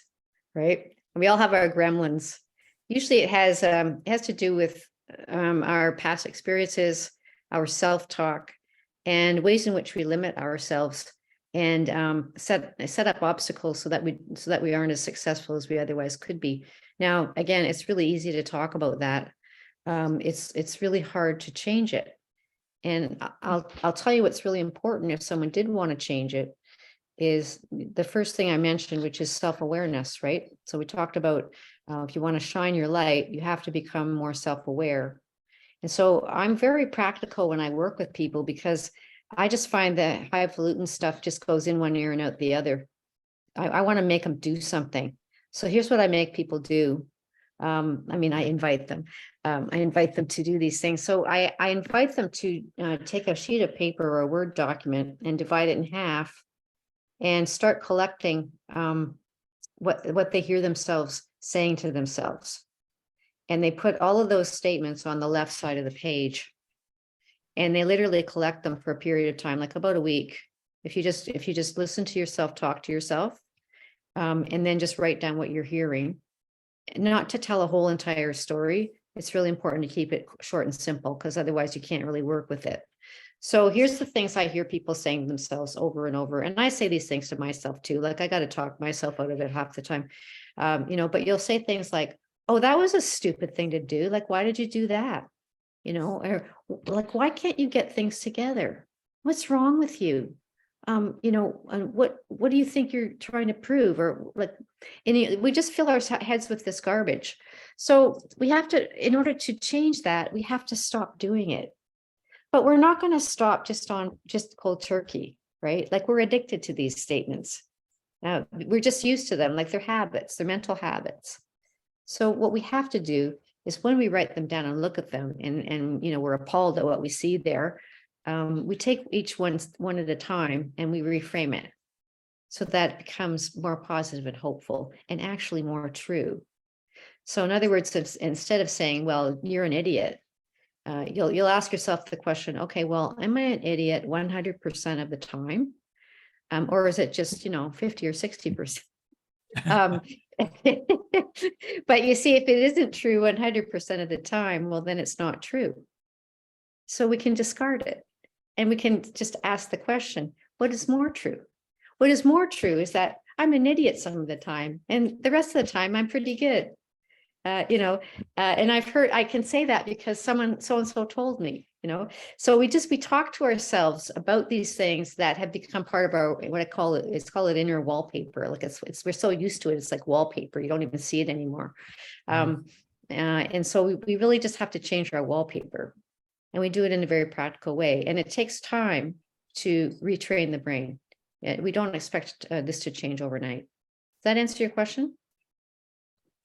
right? We all have our gremlins. Usually it has to do with our past experiences, our self-talk, and ways in which we limit ourselves and set up obstacles so that we aren't as successful as we otherwise could be. Now, again, it's really easy to talk about that. It's really hard to change it. And I'll tell you what's really important if someone did want to change it is the first thing I mentioned, which is self-awareness, right? So we talked about if you want to shine your light, you have to become more self-aware. And so I'm very practical when I work with people because I just find that highfalutin stuff just goes in one ear and out the other. I want to make them do something. So here's what I make people do. I invite them. I invite them to do these things. So I invite them to take a sheet of paper or a Word document and divide it in half and start collecting what they hear themselves saying to themselves. And they put all of those statements on the left side of the page. And they literally collect them for a period of time, like about a week. If you just listen to yourself, talk to yourself, and then just write down what you're hearing. Not to tell a whole entire story. It's really important to keep it short and simple because otherwise you can't really work with it. So here's the things I hear people saying to themselves over and over. And I say these things to myself too. Like I got to talk myself out of it half the time. But you'll say things like, oh, that was a stupid thing to do. Like, why did you do that? Or like, why can't you get things together? What's wrong with you? And what do you think you're trying to prove? Or like, we just fill our heads with this garbage. So we have to, in order to change that, we have to stop doing it. But we're not going to stop just cold turkey, right? Like we're addicted to these statements. We're just used to them, like they're habits, they're mental habits. So what we have to do is when we write them down and look at them and we're appalled at what we see there, we take each one at a time and we reframe it. So that it becomes more positive and hopeful and actually more true. So in other words, instead of saying, well, you're an idiot, you'll ask yourself the question, okay, well, am I an idiot 100% of the time? Or is it just, 50 or 60%? But you see, if it isn't true 100% of the time, well, then it's not true. So we can discard it and we can just ask the question, what is more true? What is more true is that I'm an idiot some of the time, and the rest of the time I'm pretty good. And I can say that because someone so-and-so told me, so we talk to ourselves about these things that have become part of our, what I call it, inner wallpaper. Like we're so used to it. It's like wallpaper. You don't even see it anymore. And so we really just have to change our wallpaper, and we do it in a very practical way. And it takes time to retrain the brain. We don't expect this to change overnight. Does that answer your question?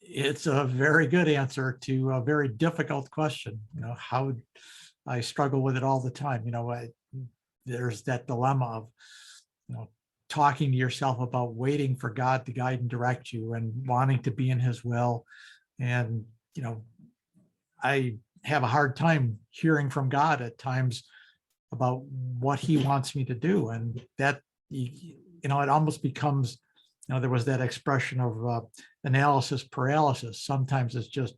It's a very good answer to a very difficult question. How I struggle with it all the time. There's that dilemma of, talking to yourself about waiting for God to guide and direct you and wanting to be in his will. And, I have a hard time hearing from God at times about what he wants me to do. And that, it almost becomes, there was that expression of analysis paralysis. Sometimes it's just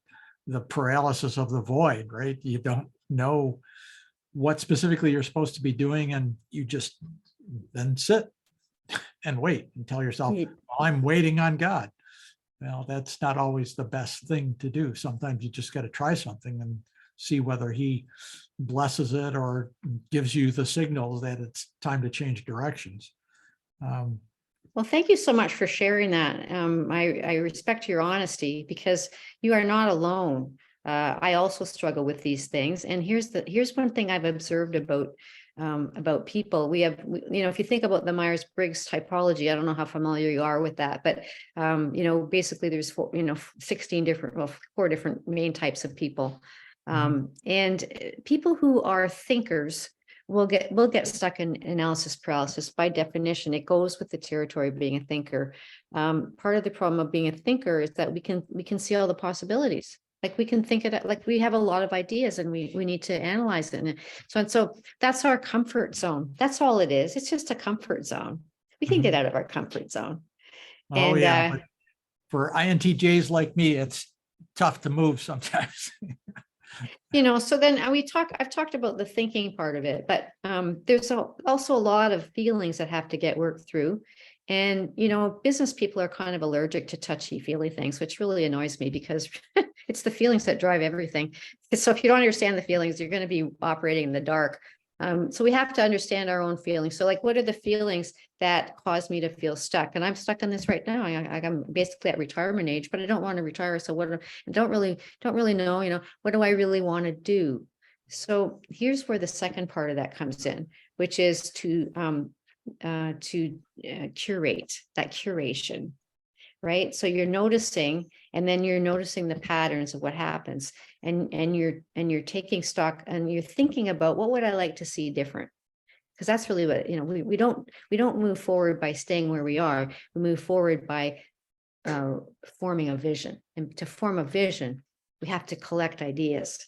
the paralysis of the void, right? You don't know what specifically you're supposed to be doing, and you just then sit and wait and tell yourself, well, I'm waiting on God. Well, that's not always the best thing to do. Sometimes you just got to try something and see whether he blesses it or gives you the signals that it's time to change directions.
Well, thank you so much for sharing that. I respect your honesty because you are not alone. I also struggle with these things. And here's one thing I've observed about people. We have, if you think about the Myers-Briggs typology, I don't know how familiar you are with that, but basically there's 4 different main types of people. And people who are thinkers will get stuck in analysis paralysis. By definition, it goes with the territory of being a thinker. Part of the problem of being a thinker is that we can see all the possibilities. Like we can think it, like we have a lot of ideas and we need to analyze it. And so that's our comfort zone. That's all it is. It's just a comfort zone. We can get out of our comfort zone.
Oh, yeah. But for INTJs like me, it's tough to move sometimes.
So then I've talked about the thinking part of it, but there's also a lot of feelings that have to get worked through. And, business people are kind of allergic to touchy-feely things, which really annoys me because it's the feelings that drive everything. So if you don't understand the feelings, you're going to be operating in the dark. So we have to understand our own feelings. So like, what are the feelings that cause me to feel stuck? And I'm stuck in this right now. I'm basically at retirement age, but I don't want to retire. So I don't really know, what do I really want to do? So here's where the second part of that comes in, which is to curate that curation, right? So you're noticing, and then you're noticing the patterns of what happens, and you're taking stock and you're thinking about what would I like to see different? Because that's really what, we don't move forward by staying where we are. We move forward by forming a vision. And to form a vision, we have to collect ideas.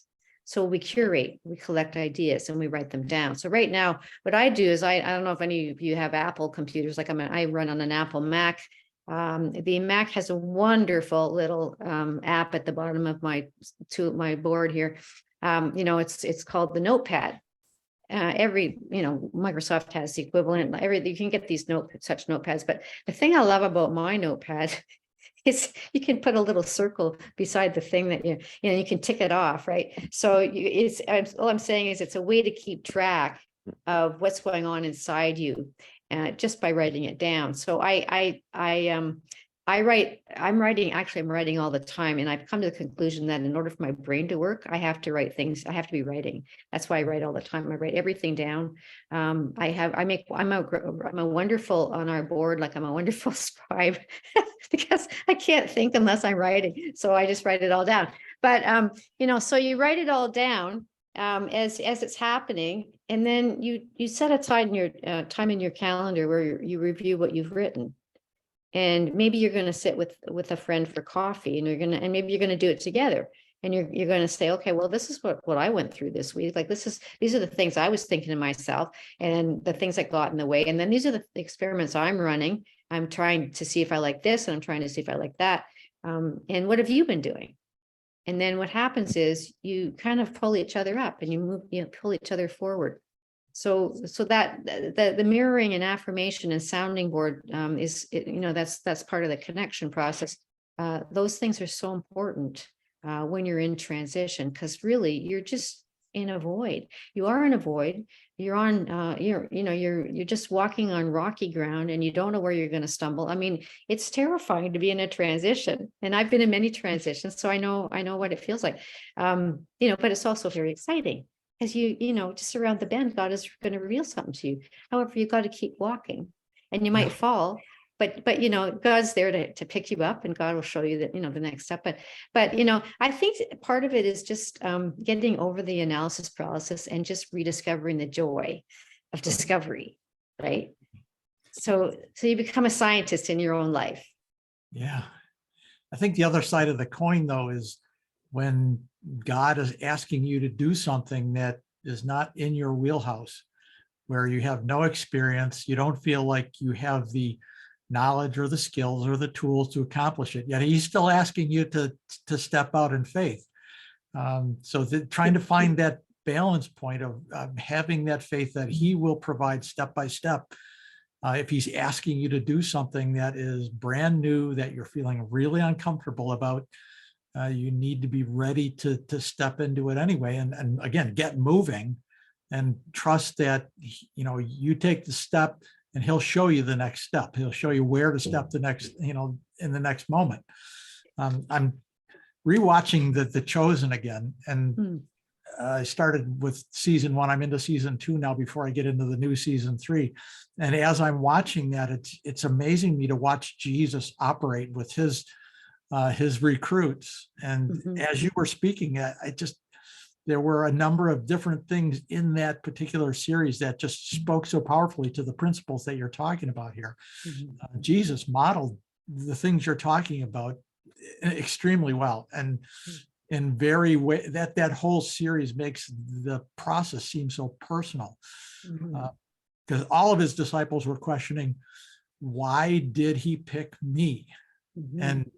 So we curate, we collect ideas, and we write them down. So right now, what I do is I don't know if any of you have Apple computers. Like I run on an Apple Mac. The Mac has a wonderful little app at the bottom of my board here. It's called the Notepad. Microsoft has the equivalent. You can get these such notepads. But the thing I love about my Notepad is you can put a little circle beside the thing that you can tick it off, right? So all I'm saying is it's a way to keep track of what's going on inside you, just by writing it down. So I I'm writing all the time. And I've come to the conclusion that in order for my brain to work, I have to write things. I have to be writing. That's why I write all the time. I write everything down. I'm a wonderful on our board, like I'm a wonderful scribe because I can't think unless I'm writing. So I just write it all down. But, so you write it all down as it's happening. And then you set aside in your time in your calendar where you review what you've written. And maybe you're going to sit with a friend for coffee, and maybe you're going to do it together. And you're going to say, okay, well, this is what I went through this week. Like these are the things I was thinking to myself, and the things that got in the way. And then these are the experiments I'm running. I'm trying to see if I like this, and I'm trying to see if I like that. And what have you been doing? And then what happens is you kind of pull each other up, and pull each other forward. So that the mirroring and affirmation and sounding board that's part of the connection process. Those things are so important when you're in transition, because really you're just in a void. You are in a void. You're on you're just walking on rocky ground, and you don't know where you're going to stumble. I mean, it's terrifying to be in a transition, and I've been in many transitions, so I know what it feels like. But it's also very exciting. As just around the bend, God is going to reveal something to you. However, you've got to keep walking, and you might fall, but God's there to pick you up, and God will show you that, the next step. But I think part of it is just getting over the analysis paralysis and just rediscovering the joy of discovery, right? So you become a scientist in your own life.
Yeah. I think the other side of the coin, though, is when God is asking you to do something that is not in your wheelhouse, where you have no experience, you don't feel like you have the knowledge or the skills or the tools to accomplish it, yet he's still asking you to step out in faith. Trying to find that balance point of having that faith that he will provide step by step. If he's asking you to do something that is brand new, that you're feeling really uncomfortable about, you need to be ready to step into it anyway, and again, get moving and trust that you take the step, and he'll show you the next step. He'll show you where to step the next, in the next moment. I'm rewatching the Chosen again, and I started with season 1. I'm into season 2 now before I get into the new season 3. And as I'm watching that, it's amazing me to watch Jesus operate with his recruits. And as you were speaking, there were a number of different things in that particular series that just spoke so powerfully to the principles that you're talking about here. Jesus modeled the things you're talking about extremely well, and in very way that whole series makes the process seem so personal, because all of his disciples were questioning, why did he pick me? And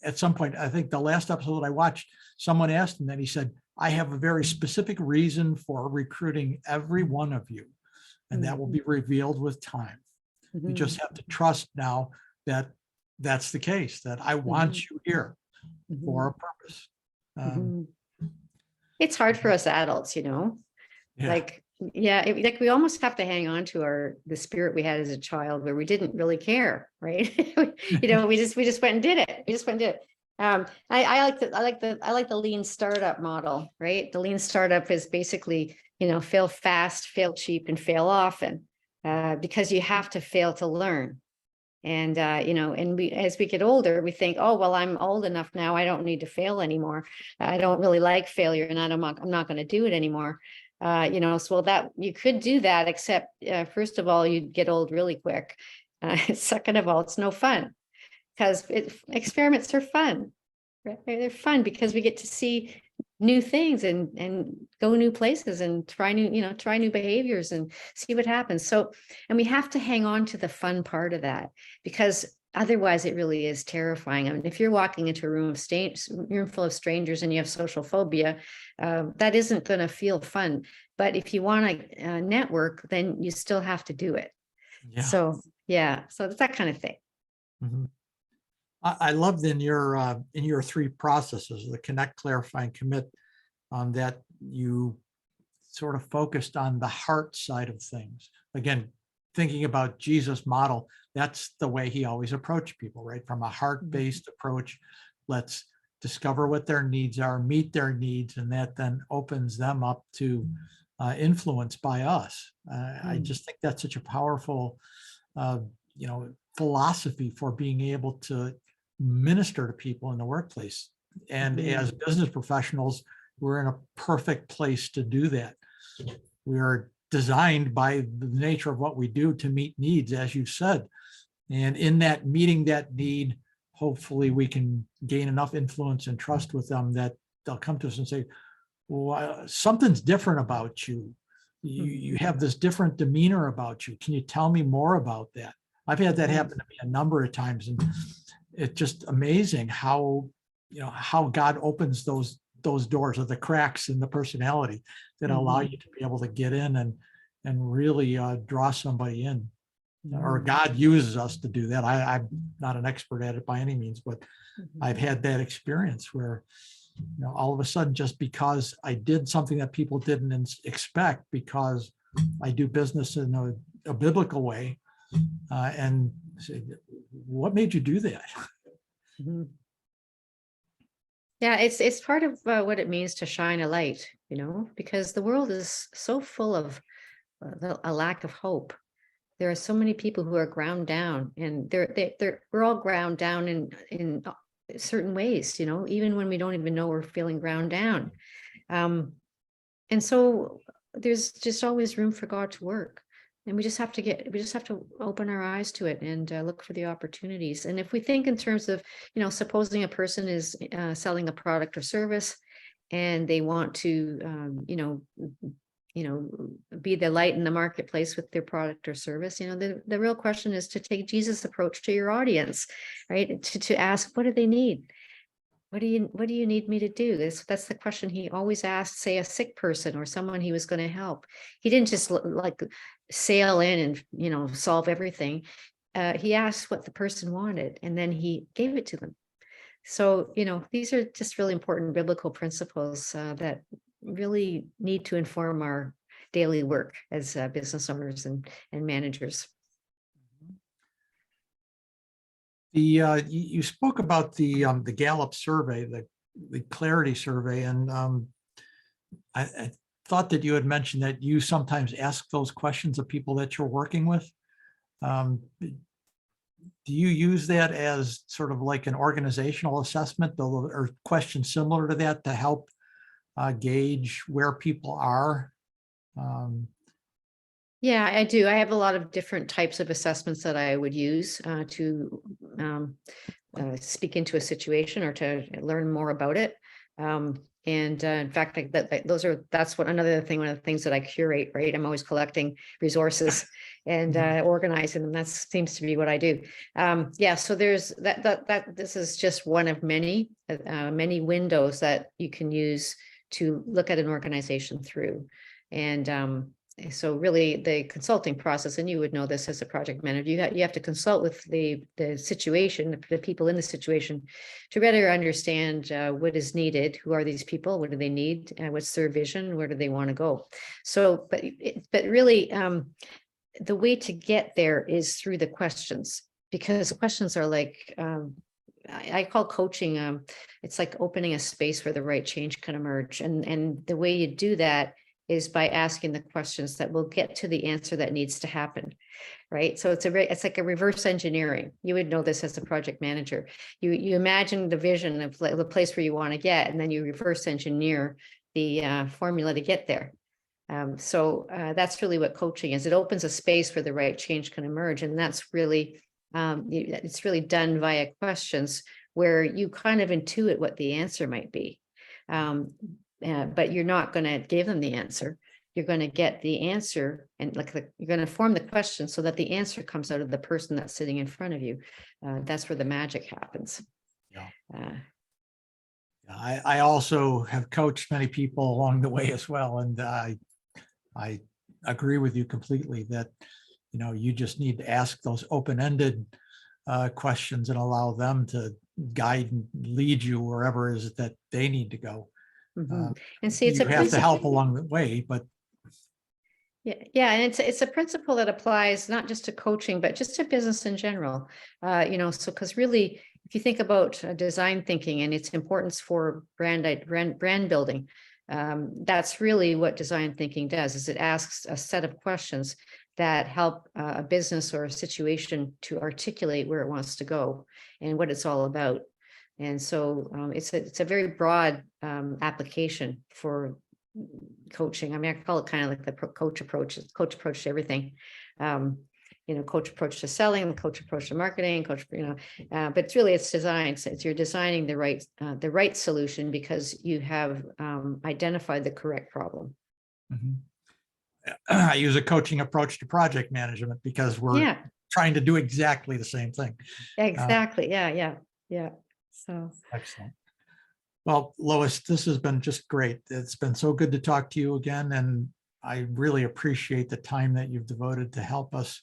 at some point, I think the last episode I watched, someone asked him, and he said, I have a very specific reason for recruiting every one of you, and that will be revealed with time. You just have to trust now that that's the case, that I want you here for a purpose.
It's hard for us adults, like we almost have to hang on to the spirit we had as a child, where we didn't really care, right? We just went and did it. I like the lean startup model, right? The lean startup is basically, fail fast, fail cheap, and fail often, because you have to fail to learn. And, as we get older, we think, oh, well, I'm old enough now, I don't need to fail anymore. I don't really like failure, and I'm not going to do it anymore. So that you could do that, except first of all, you'd get old really quick. Second of all, it's no fun, because experiments are fun. Right? They're fun because we get to see new things and go new places and try new behaviors and see what happens. So, and we have to hang on to the fun part of that, because otherwise it really is terrifying. I mean, if you're walking into a room full of strangers and you have social phobia, that isn't going to feel fun. But if you want to network, then you still have to do it. So it's that kind of thing.
I loved in your 3 processes, the connect, clarify, and commit, that you sort of focused on the heart side of things. Again, thinking about Jesus' model, that's the way he always approached people, right? From a heart-based approach. Let's discover what their needs are, meet their needs, and that then opens them up to influence by us. I just think that's such a powerful, philosophy for being able to minister to people in the workplace. And as business professionals, we're in a perfect place to do that. We are designed by the nature of what we do to meet needs, as you said. And in that meeting that need, hopefully we can gain enough influence and trust with them that they'll come to us and say, well, something's different about you. You have this different demeanor about you. Can you tell me more about that? I've had that happen to me a number of times, and it's just amazing how God opens those doors, or the cracks in the personality that allow you to be able to get in and really draw somebody in. Or God uses us to do that. I'm not an expert at it by any means, but I've had that experience where, all of a sudden, just because I did something that people didn't expect, because I do business in a biblical way, and say, what made you do that?
Yeah, it's part of what it means to shine a light, because the world is so full of a lack of hope. There are so many people who are ground down, and we're all ground down in certain ways, even when we don't even know we're feeling ground down. And so there's just always room for God to work. And we just have to open our eyes to it and look for the opportunities. And if we think in terms of, supposing a person is selling a product or service, and they want to, be the light in the marketplace with their product or service, the real question is to take Jesus' approach to your audience, right? To ask, what do they need? What do you need me to do? That's the question he always asked, say, a sick person or someone he was going to help. He didn't just like sail in and, solve everything. He asked what the person wanted, and then he gave it to them. So, these are just really important biblical principles that really need to inform our daily work as business owners and managers.
You spoke about the Gallup survey, the clarity survey, and I thought that you had mentioned that you sometimes ask those questions of people that you're working with. Do you use that as sort of like an organizational assessment, or questions similar to that, to help gauge where people are?
Yeah, I do. I have a lot of different types of assessments that I would use to speak into a situation or to learn more about it. And in fact, that's one of the things that I curate, right? I'm always collecting resources and organizing them. That seems to be what I do. Yeah, so there's that this is just one of many windows that you can use to look at an organization through. And so really the consulting process, and you would know this as a project manager, you have to consult with the situation, the people in the situation, to better understand what is needed, who are these people, what do they need, what's their vision, where do they want to go. So, but really the way to get there is through the questions, because questions are like, I call coaching, it's like opening a space where the right change can emerge. And the way you do that is by asking the questions that will get to the answer that needs to happen, right? So it's like a reverse engineering. You would know this as a project manager. You imagine the vision of the place where you want to get, and then you reverse engineer the formula to get there. So that's really what coaching is. It opens a space where the right change can emerge, and that's really it's really done via questions where you kind of intuit what the answer might be. But you're not going to give them the answer. You're going to get the answer, and you're going to form the question so that the answer comes out of the person that's sitting in front of you. That's where the magic happens.
Yeah. I also have coached many people along the way as well, and I agree with you completely that you just need to ask those open-ended questions and allow them to guide and lead you wherever it is that they need to go.
And see, it's
you have to help along the way, but
Yeah, and it's a principle that applies not just to coaching, but just to business in general. So because really, if you think about design thinking and its importance for brand building, that's really what design thinking does. Is it asks a set of questions that help a business or a situation to articulate where it wants to go and what it's all about. And so it's a very broad application for coaching. I mean, I call it kind of like the coach approach to everything. Coach approach to selling, coach approach to marketing, but it's really, it's design. So you're designing the right solution because you have identified the correct problem.
Mhm. I use a coaching approach to project management because we're
Yeah,
trying to do exactly the same thing.
exactly. Yeah. So
Excellent. Well, Lois, this has been just great. It's been so good to talk to you again, and I really appreciate the time that you've devoted to help us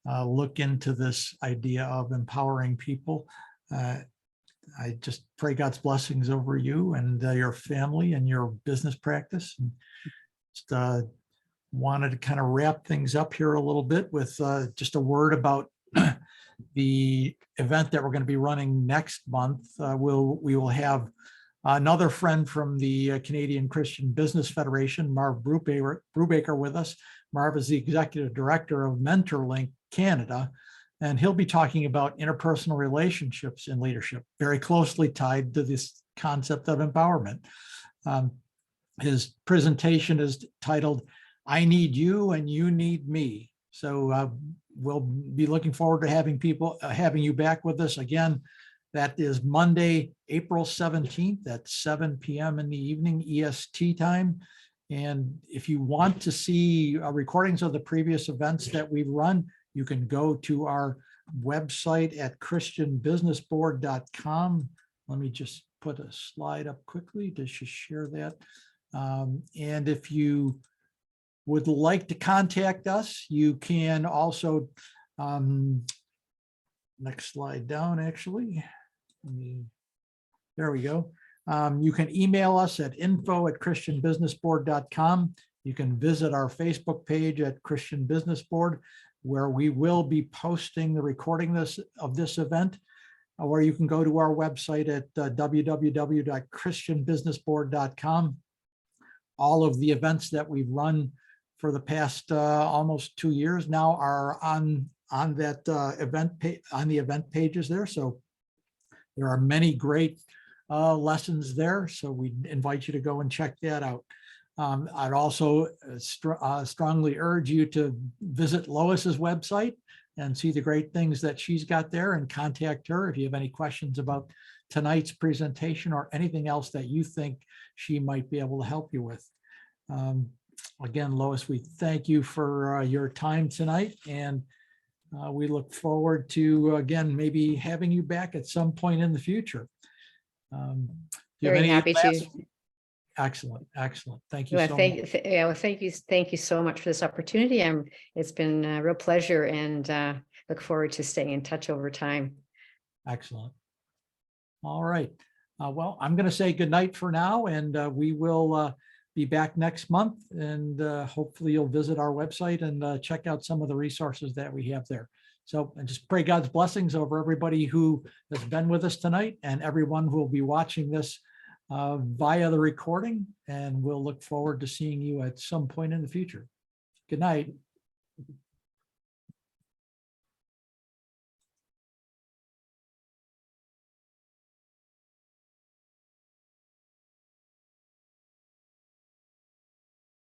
look into this idea of empowering people. I just pray God's blessings over you and your family and your business practice. And just wanted to kind of wrap things up here a little bit with just a word about the event that we're going to be running next month. We will have another friend from the Canadian Christian Business Federation, Marv Brubaker, with us. Marv is the executive director of MentorLink Canada, and he'll be talking about interpersonal relationships in leadership, very closely tied to this concept of empowerment. His presentation is titled, "I Need You and You Need Me." So we'll be looking forward to having you back with us again. That is Monday, April 17th at 7 p.m. in the evening EST time. And if you want to see recordings of the previous events that we've run, you can go to our website at christianbusinessboard.com. Let me just put a slide up quickly to just share that. And if you would like to contact us, you can also, next slide down, actually. There we go. You can email us at info@christianbusinessboard.com. You can visit our Facebook page at Christian Business Board, where we will be posting the recording of this event, or you can go to our website at www.christianbusinessboard.com. All of the events that we've run for the past almost 2 years now are on that on the event pages there. So there are many great lessons there. So we invite you to go and check that out. I'd also strongly urge you to visit Lois's website and see the great things that she's got there, and contact her if you have any questions about tonight's presentation or anything else that you think she might be able to help you with. Again, Lois, we thank you for your time tonight, and we look forward to, again, maybe having you back at some point in the future. Do you have
very
any
happy
last-
to.
Excellent. Thank you
Well,
so
thank
much.
well, thank you so much for this opportunity. It's been a real pleasure, and look forward to staying in touch over time.
Excellent. All right. Well, I'm going to say good night for now, and we will be back next month, and hopefully you'll visit our website and check out some of the resources that we have there. So I just pray God's blessings over everybody who has been with us tonight and everyone who will be watching this via the recording, and we'll look forward to seeing you at some point in the future. Good night.